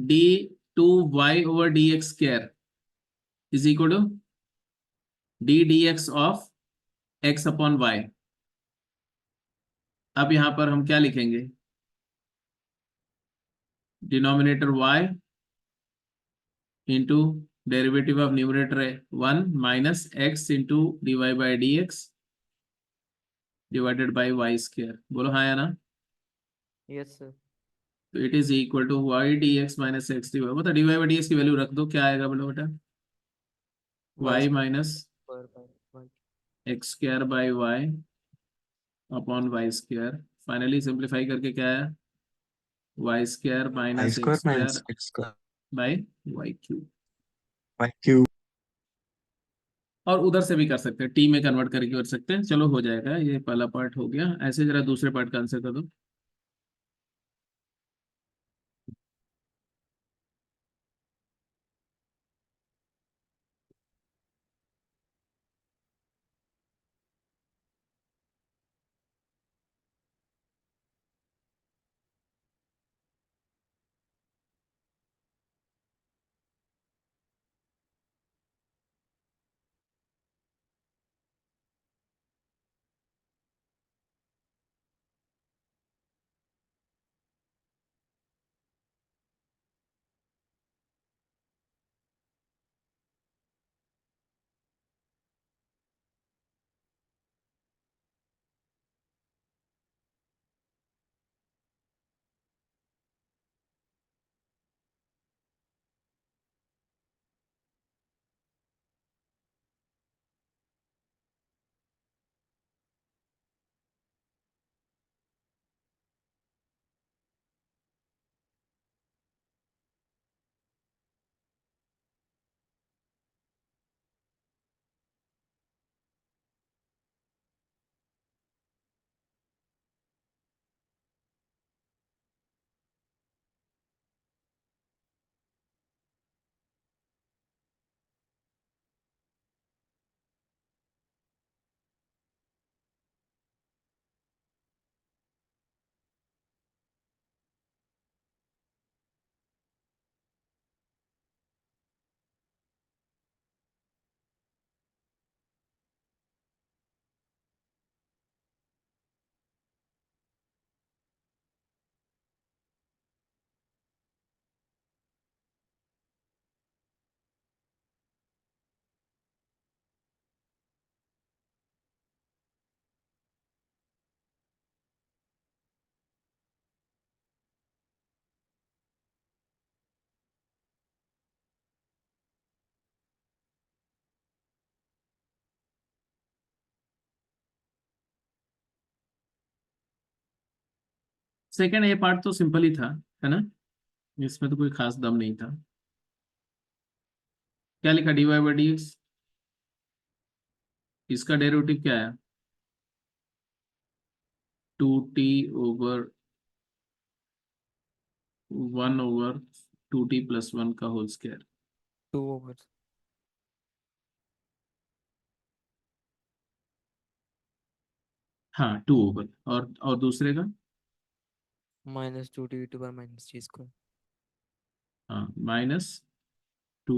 d2y/dx² is equal to d/dx of x/y। अब यहां पर हम क्या लिखेंगे, denominator y into derivative of numerator 1 minus x into dy/dx divided by y²। बोलो हाँ या ना। Yes sir. तो it is equal to y/dx minus x dy, मतलब dy/dx की वैल्यू रख दो, क्या आएगा बोलो बेटा, y y minus square by y. x² by y upon y²। Finally simplify करके क्या आया, y² आई minus square x² minus x square by y³। By q. और उधर से भी कर सकते हैं, टी में कन्वर्ट करके कर सकते हैं। चलो हो जाएगा, ये पहला पार्ट हो गया। ऐसे जरा दूसरे पार्ट का आंसर कर दो। सेकंड ये पार्ट तो सिंपल ही था, है ना, इसमें तो कोई खास दम नहीं था। क्या लिखा, dy बाई डी एक्स, इसका डेरिवेटिव क्या है, 2t/1/2t + 1 का होल स्क्वायर। 2/, हाँ 2/, और दूसरे का, -2t/-t²। हाँ -2t ×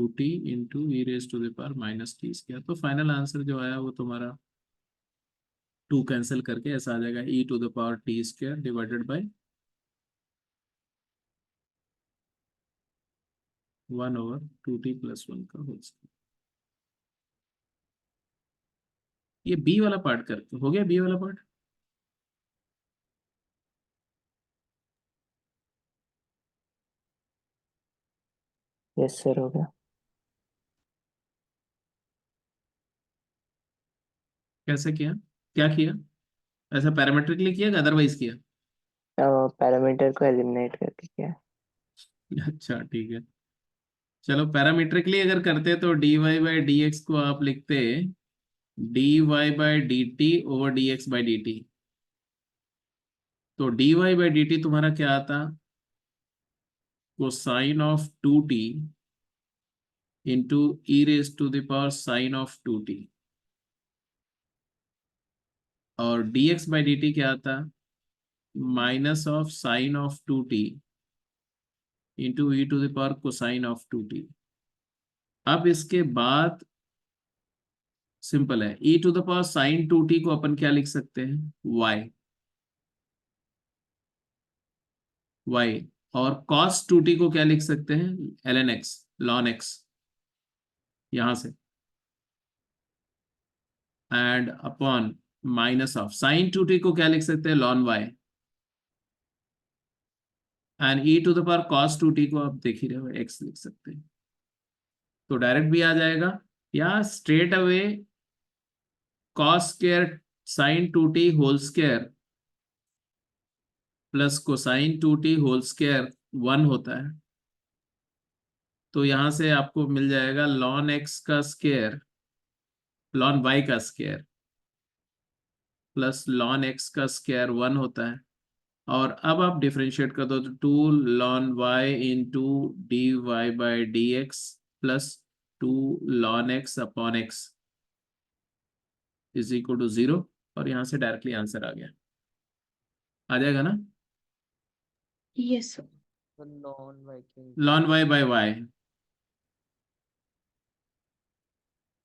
e⁻⁻t²। तो फाइनल आंसर जो आया वो तुम्हारा 2 कैंसिल करके ऐसा आ जाएगा, e⁻t² डिवाइडेड बाय 1/2t + 1 का होल स्क्वायर। ये बी वाला पार्ट करते हो गया, बी वाला पार्ट। यस सर हो गया। कैसे किया, क्या किया, ऐसा पैरामेट्रिकली किया कि अदरवाइज किया? पैरामीटर को एलिमिनेट करके किया। अच्छा ठीक है, चलो पैरामीट्रिकली अगर करते तो dy बाई डी एक्स को आप लिखते dy by d t over dx by d T. तो dy बाई डी टी तुम्हारा क्या आता, cosine of 2t into e⁻sin of 2t, और dx बाई डी टी क्या आता, -sin of 2t into e⁻cosine of 2t। अब इसके बाद सिंपल है, e⁻sin 2t को अपन क्या लिख सकते हैं, y, और cos 2t को क्या लिख सकते हैं, ln x, ln x, यहां से, एंड अपॉन -sin 2t को क्या लिख सकते हैं, ln y, and e⁻cos 2t को आप देख ही रहे हो x लिख सकते हैं। तो डायरेक्ट भी आ जाएगा, या straight away cos² sin 2t whole square plus cosine 2t whole square 1 होता है। तो यहां से आपको मिल जाएगा ln x का स्क्वायर, ln y का स्क्वायर प्लस ln x का स्क्वायर 1 होता है। और अब आप डिफरेंशिएट कर दो तो 2 ln y into d Y by D x plus 2 ln x/x is equal to 0, और यहां से डायरेक्टली आंसर आ गया, आ जाएगा ना, यस सर। तो non Viking ln y by y,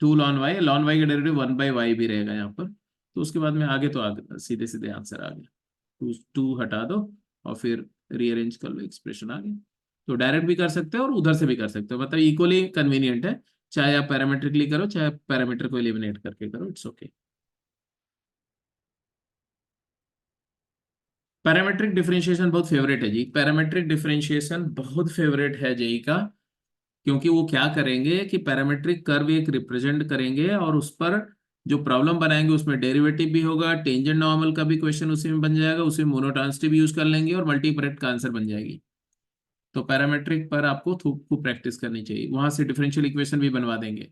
2 ln y, ln y का डेरिवेटिव 1/y भी रहेगा यहाँ पर। तो उसके बाद में आगे तो आगे सीधे सीधे आंसर आ गया, 2 हटा दो और फिर रीअरेंज कर लो, एक्सप्रेशन आ गया। तो डायरेक्ट भी कर सकते हो और उधर से भी कर सकते हो, मतलब इक्वली कन्वीनियंट है, चाहे आप पैरामेट्रिकली करो चाहे पैरामीटर को एलिमिनेट करके करो, इट्स ओके। पैरामेट्रिक डिफरेंशिएशन बहुत फेवरेट है जी, पैरामेट्रिक डिफरेंशिएशन बहुत फेवरेट है जेई का, क्योंकि वो क्या करेंगे कि पैरामेट्रिक कर्व एक रिप्रेजेंट करेंगे और उस पर जो प्रॉब्लम बनाएंगे उसमें डेरिवेटिव भी होगा, टेंजेंट नॉर्मल का भी क्वेश्चन उसी में बन जाएगा, उसी में मोनोटॉन्सिटी भी यूज कर लेंगे और मल्टीपरेट का आंसर बन जाएगी। तो पैरामेट्रिक पर आपको खूब प्रैक्टिस करनी चाहिए, वहां से डिफरेंशियल इक्वेशन भी बनवा देंगे।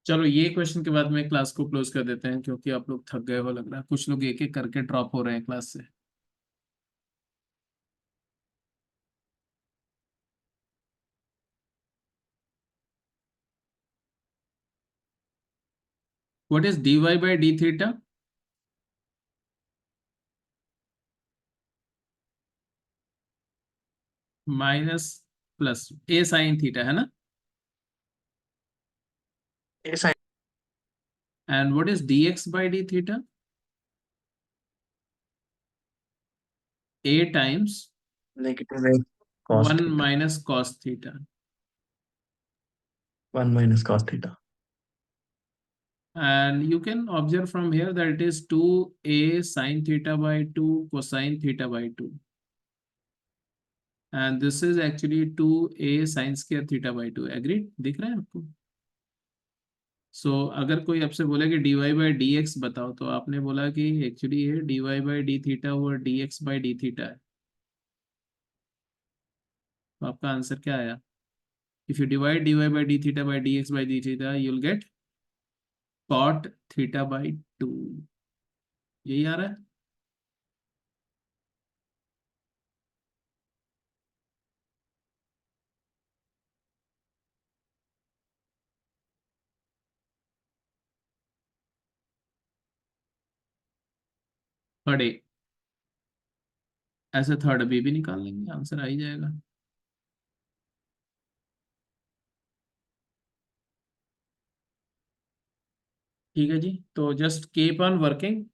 चलो ये क्वेश्चन के बाद में क्लास को क्लोज कर देते हैं, क्योंकि आप लोग थक गए हो लग रहा है, कुछ लोग एक एक करके ड्रॉप हो रहे हैं क्लास से। What is dy by d theta, minus plus a sine theta है ना, a sine and what is dx by d theta, a times negative a cos 1 theta, minus cos theta, 1 minus cos theta. and you can observe from here that it is 2a sin theta by 2 cosine theta by 2, and this is actually 2a sin square theta by 2, agreed, दिख रहा है आपको? अगर कोई आपसे बोले कि dy by D x बताओ, तो आपने बोला कि एक्चुअली ये dy बाई डी थीटा और dx बाई डी थीटा है, तो आपका आंसर क्या आया? If you divide dy by d theta by dx by d theta, you will get cot theta by 2, यही आ रहा है। थर्ड ए, ऐसे थर्ड बी भी निकाल लेंगे, आंसर आ ही जाएगा। ठीक है जी, तो जस्ट कीप ऑन वर्किंग।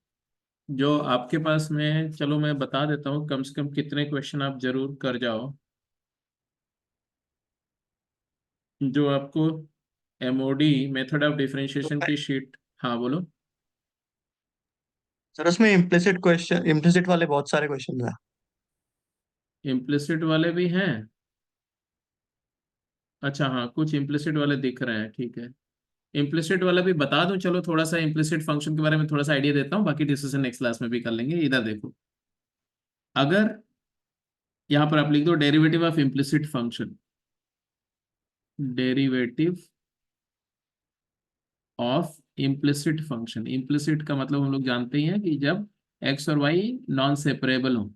जो आपके पास में, चलो मैं बता देता हूँ कम से कम कितने क्वेश्चन आप जरूर कर जाओ। जो आपको एमओडी मेथड ऑफ डिफरेंशिएशन की शीट, हाँ बोलो। सर उसमें इम्प्लिसिट क्वेश्चन, इम्प्लिसिट वाले बहुत सारे क्वेश्चन है। इम्प्लिसिट वाले भी हैं, अच्छा हाँ कुछ इम्प्लिसिट वाले दिख रहे हैं, ठीक है। इम्प्लिसिट वाला भी बता दूं, चलो थोड़ा सा इम्प्लिसिट फंक्शन के बारे में थोड़ा सा आइडिया देता हूँ, बाकी डिस्कशन नेक्स्ट क्लास में भी कर लेंगे। इधर देखो, अगर यहाँ पर आप लिख दो derivative of implicit function, derivative of implicit function, implicit का मतलब हम लोग जानते ही हैं कि जब एक्स और वाई नॉन सेपरेबल हो,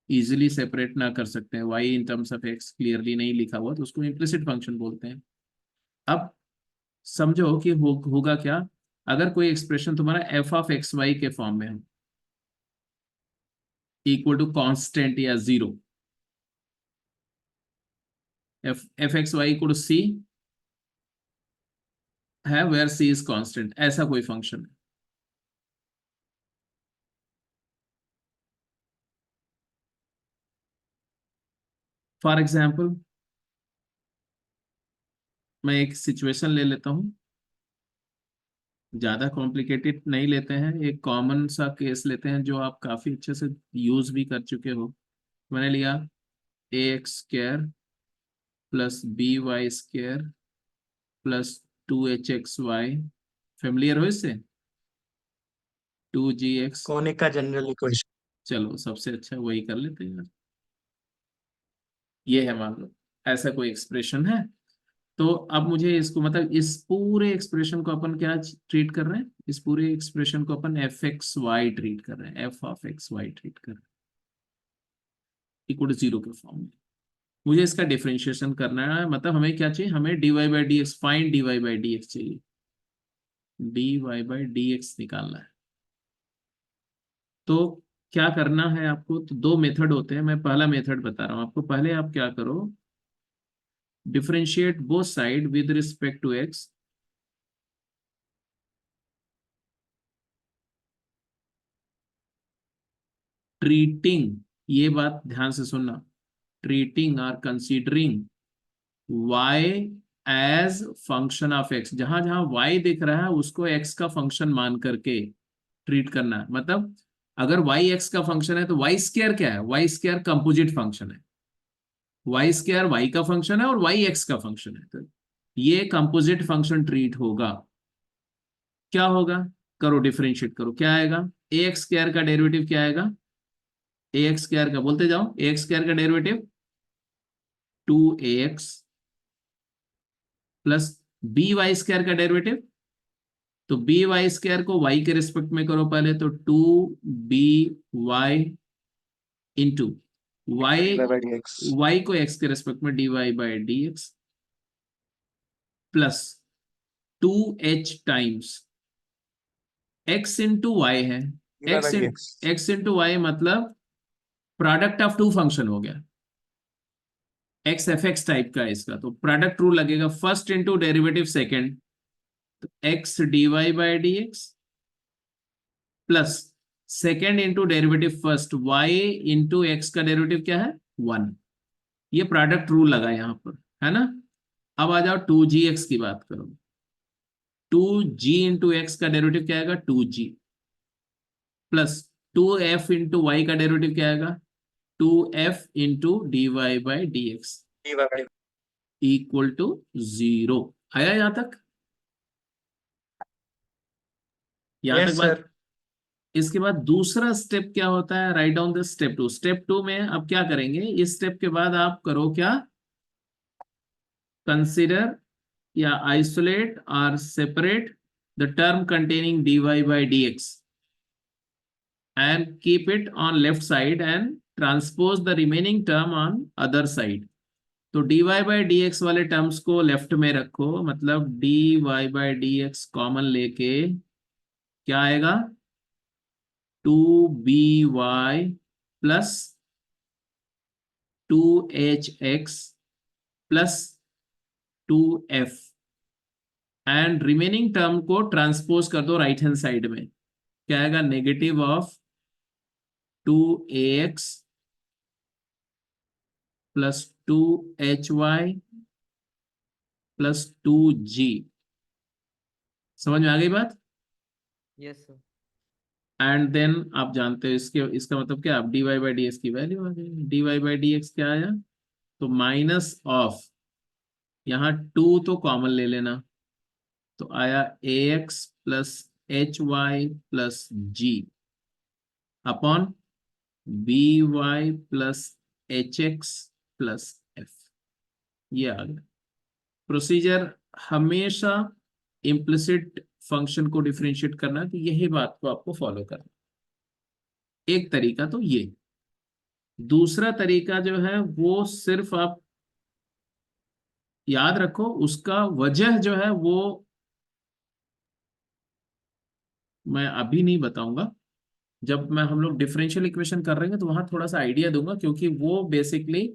इजिली सेपरेट ना कर सकते हैं, y in terms of x clearly नहीं लिखा हुआ, तो उसको इम्प्लिसिट फंक्शन बोलते हैं। अब समझो कि होगा क्या, अगर कोई एक्सप्रेशन तुम्हारा एफ ऑफ एक्स वाई के फॉर्म में हो, इक्वल टू कांस्टेंट या zero, f x y equal to सी है, वेयर सी इज कांस्टेंट, ऐसा कोई फंक्शन है। फॉर एग्जाम्पल मैं एक सिचुएशन ले लेता हूं, ज्यादा कॉम्प्लिकेटेड नहीं लेते हैं, एक कॉमन सा केस लेते हैं जो आप काफी अच्छे से यूज भी कर चुके हो। मैंने लिया a x square plus b y square plus 2hxy, familiar हो इससे, 2gx, कोनिक का जनरल इक्वेशन। चलो सबसे अच्छा वही कर लेते हैं यार। ये है, मान लो ऐसा कोई एक्सप्रेशन है, तो अब मुझे इसको मतलब इस पूरे एक्सप्रेशन को अपन क्या ट्रीट कर रहे हैं, इस पूरे एक्सप्रेशन को अपन एफ एक्स वाई ट्रीट कर रहे हैं, f of x y treat कर रहे हैं इक्वल टू जीरो के फॉर्म में। मुझे इसका डिफरेंशिएशन करना है, मतलब हमें क्या चाहिए, हमें dy by D x, find dy by D x चाहिए, dy बाई डी एक्स निकालना है। तो क्या करना है आपको, तो दो मेथड होते हैं, मैं पहला मेथड बता रहा हूं आपको। पहले आप क्या करो, differentiate both side with respect to x, treating, ये बात ध्यान से सुनना, ट्रीटिंग और considering y as function of x, जहां जहां y दिख रहा है उसको x का फंक्शन मान करके ट्रीट करना है। मतलब अगर y x का फंक्शन है तो y स्क्वायर क्या है, y स्क्वायर कंपोजिट फंक्शन है, y स्क्वायर y का फंक्शन है और y x का फंक्शन है, तो ये कंपोजिट फंक्शन ट्रीट होगा। क्या होगा, करो डिफरेंशिएट करो, क्या आएगा, ए एक्स स्क्वायर का डेरिवेटिव क्या आएगा, ए एक्स स्क्वायर का बोलते जाओ, ए एक्स स्क्वायर का derivative 2ax plus b y square का डेरिवेटिव, तो बी वाई स्क्वायर को वाई के रिस्पेक्ट में करो पहले, तो 2by इंटू वाई, वाई को एक्स के रिस्पेक्ट में dy by D x plus 2h times x into y है, x इंटू वाई मतलब प्रोडक्ट ऑफ टू फंक्शन हो गया, एक्स एफ एक्स टाइप का है इसका, तो प्रोडक्ट रूल लगेगा, फर्स्ट इंटू डेरिवेटिव सेकेंड, तो x d Y by D x plus second into derivative first y into x का डेरिवेटिव क्या है 1। ये प्रोडक्ट रूल लगा यहां पर, है ना। अब आ जाओ 2gx की बात करो, 2g इंटू एक्स का डेरिवेटिव क्या आएगा 2g plus 2f into y का डेरिवेटिव क्या आएगा 2f into d Y by D x equal to 0। आया यहां तक, यहां यस तक बात। सर। इसके बाद दूसरा स्टेप क्या होता है, write down the step 2। Step 2 में अब क्या करेंगे, इस स्टेप के बाद आप करो क्या, कंसिडर या आइसोलेट और separate the term containing dy by dx and keep it on left side and transpose the remaining term on other side। तो dy by dx वाले टर्म्स को लेफ्ट में रखो, मतलब dy by dx कॉमन लेके क्या आएगा 2by plus 2hx plus 2f and remaining term को ट्रांसपोज कर दो राइट हैंड साइड में, क्या आएगा negative of 2ax plus 2hy plus 2g। समझ में आ गई बात। Yes sir. एंड देन आप जानते हो इसके, इसका मतलब क्या, आप dy बाई डी एक्स की वैल्यू आ गई, dy बाई डी एक्स क्या आया, तो माइनस ऑफ, यहाँ 2 तो कॉमन ले लेना, तो आया ax plus hy plus g upon by plus hx plus f। ये आ गया। प्रोसीजर हमेशा इम्प्लिसिट फंक्शन को डिफरेंशिएट करना, तो यही बात को आपको फॉलो करना। एक तरीका तो ये, दूसरा तरीका जो है वो सिर्फ आप याद रखो, उसका वजह जो है वो मैं अभी नहीं बताऊंगा, जब मैं हम लोग डिफरेंशियल इक्वेशन कर रहे हैं तो वहां थोड़ा सा आइडिया दूंगा, क्योंकि वो बेसिकली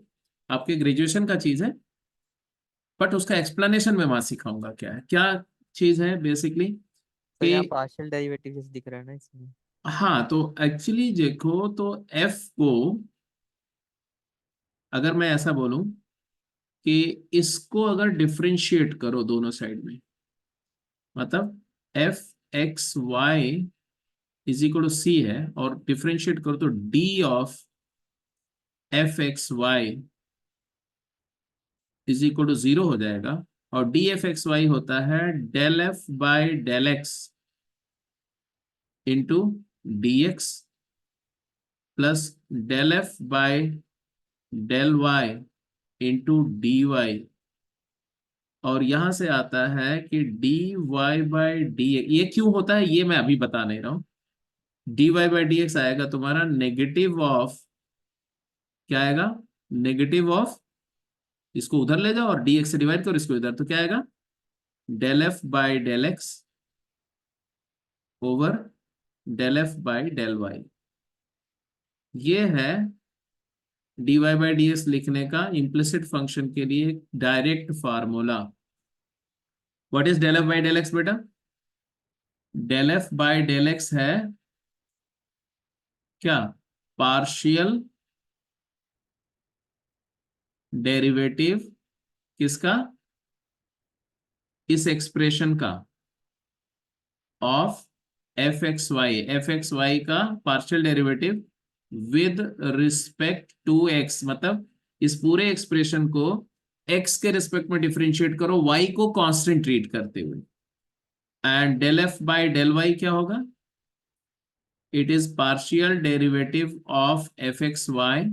आपके ग्रेजुएशन का चीज है, बट उसका एक्सप्लेनेशन मैं वहां सिखाऊंगा क्या है, क्या चीज है बेसिकली तो यहाँ कि। पार्शियल डेरिवेटिव जैसे दिख रहा है ना इसमें। हाँ, तो एक्चुअली देखो तो f को अगर मैं ऐसा बोलूं कि इसको अगर डिफरेंशिएट करो दोनों साइड में, मतलब F x Y is equal to सी है, और डिफरेंशिएट करो तो D of F x Y is equal to 0 हो जाएगा, और डी एफ एक्स वाई होता है del F by del x into d x plus del F by del y into d y, और यहां से आता है कि डी वाई बाई डी, ये क्यों होता है ये मैं अभी बता नहीं रहा हूं। D Y by D x आएगा तुम्हारा नेगेटिव ऑफ, क्या आएगा नेगेटिव ऑफ, इसको उधर ले जाओ और डी एक्स से डिवाइड करो इसको इधर, तो क्या आएगा del F by del X over del F by del Y. ये है D Y by D X लिखने का इम्प्लिसिट फंक्शन के लिए direct formula. What is del F by del X बेटा, del F by del X है क्या, partial derivative किसका, इस एक्सप्रेशन का ऑफ एफ एक्स वाई का partial derivative with respect to X, मतलब इस पूरे एक्सप्रेशन को एक्स के रिस्पेक्ट में डिफरेंशिएट करो वाई को कांस्टेंट ट्रीट करते हुए, and del F by del y क्या होगा, it is partial derivative of F x y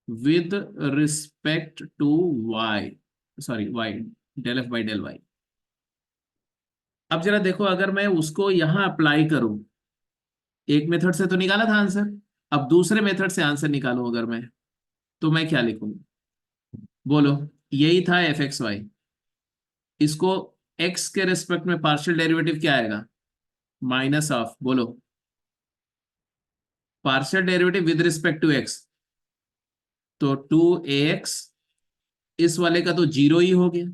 with respect to y, sorry y, del F by del y. अब जरा देखो, अगर मैं उसको यहां अप्लाई करूं, एक मेथड से तो निकाला था आंसर, अब दूसरे मेथड से आंसर निकालूं अगर मैं, तो मैं क्या लिखूंगा बोलो, यही था एफ एक्स वाई, इसको एक्स के रिस्पेक्ट में पार्शियल डेरिवेटिव क्या आएगा माइनस ऑफ, बोलो partial derivative with respect to x, तो 2ax, इस वाले का तो 0 ही हो गया,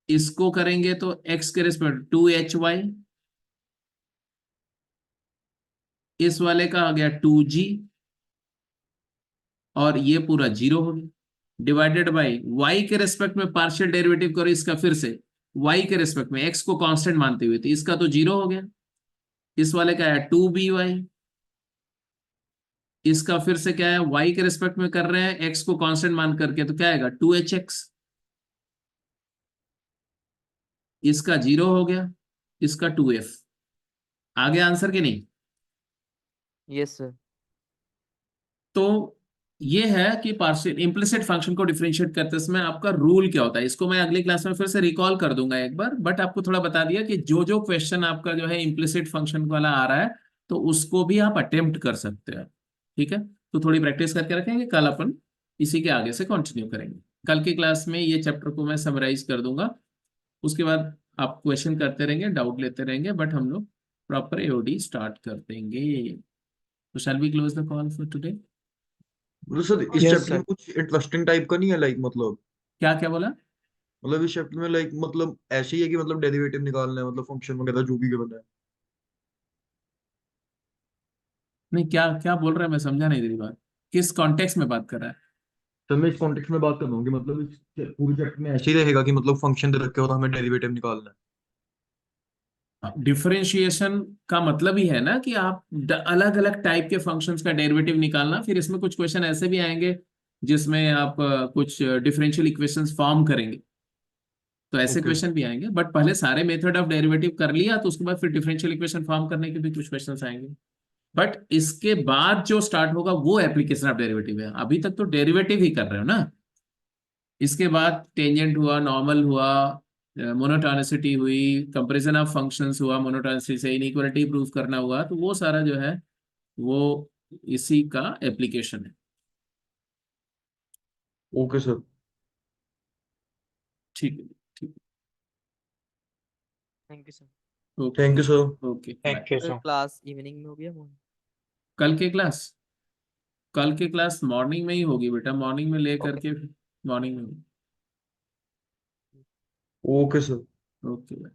इसको करेंगे तो x के रिस्पेक्ट 2hy, इस वाले का आ गया 2g, और ये पूरा 0 हो गया, डिवाइडेड बाई y के रेस्पेक्ट में पार्शियल डेरिवेटिव करो इसका, फिर से y के रेस्पेक्ट में, x को कांस्टेंट मानते हुए, तो इसका तो 0 हो गया, इस वाले का है 2by, इसका फिर से क्या है, y के रेस्पेक्ट में कर रहे हैं x को कांस्टेंट मान करके, तो क्या आएगा 2hx, इसका 0 हो गया, इसका 2f। आ गया आंसर कि नहीं? Yes sir. तो ये है कि पार्शियल इम्प्लिसिट फंक्शन को डिफरेंशिएट करते समय आपका रूल क्या होता है, इसको मैं अगली क्लास में फिर से रिकॉल कर दूंगा एक बार, बट आपको थोड़ा बता दिया कि जो जो क्वेश्चन आपका जो है इम्प्लिसिट फंक्शन वाला आ रहा है, तो उसको भी आप अटेम्प्ट कर सकते हैं। ठीक है, तो थोड़ी प्रैक्टिस करके रखेंगे, कल अपन इसी के आगे से कंटिन्यू करेंगे। कल की क्लास में ये चैप्टर को मैं समराइज कर दूंगा, उसके बाद आप क्वेश्चन करते रहेंगे, डाउट लेते रहेंगे, बट हम लोग प्रॉपर एओडी स्टार्ट कर देंगे। तो shall we close the call for today? मतलब सर इस Yes, चैप्टर में sir. कुछ इंटरेस्टिंग टाइप का नहीं है, लाइक मतलब क्या क्या बोला? मतलब इस चैप्टर में लाइक मतलब ऐसे ही है कि मतलब डेरिवेटिव निकालना है, मतलब फंक्शन वगैरह जो भी गिवन है। नहीं, क्या क्या बोल रहा है, मैं समझा नहीं तेरी बात, किस कॉन्टेक्स्ट में बात कर रहा सर मैं इस कॉन्टेक्स्ट में बात कर रहा हूँ कि मतलब इस पूरे चैप्टर में ऐसे ही रहेगा कि मतलब फंक्शन दे रखे हो तो हमें डेरिवेटिव निकालना है। है? डिफरेंशिएशन का मतलब ही है ना कि आप अलग अलग टाइप के फंक्शंस का डेरिवेटिव निकालना, फिर इसमें कुछ क्वेश्चन ऐसे भी आएंगे जिसमें आप कुछ डिफरेंशियल इक्वेशंस फॉर्म करेंगे, तो ऐसे ओके। क्वेश्चन भी आएंगे, बट पहले सारे मेथड ऑफ डेरिवेटिव कर लिया तो उसके बाद फिर डिफरेंशियल इक्वेशन फॉर्म करने के भी कुछ क्वेश्चंस आएंगे, बट इसके बाद जो स्टार्ट होगा वो एप्लीकेशन ऑफ डेरिवेटिव है। अभी तक तो डेरिवेटिव ही कर रहे हो ना, इसके बाद टेंजेंट हुआ, नॉर्मल हुआ, मोनोटोनिसिटी हुई, कंपैरिजन ऑफ फंक्शंस हुआ, मोनोटोनिसिटी से इनइक्वालिटी प्रूव करना हुआ, तो वो सारा जो है वो इसी का एप्लीकेशन है। Okay sir. ठीक है, ठीक थैंक यू सर। है, okay, thank you sir. Okay, bye. Thank you, sir sir. Class evening में हो गया morning? कल के क्लास, कल की क्लास मॉर्निंग में ही होगी बेटा, मॉर्निंग में ले करके, मॉर्निंग में। Okay sir. Okay, bye.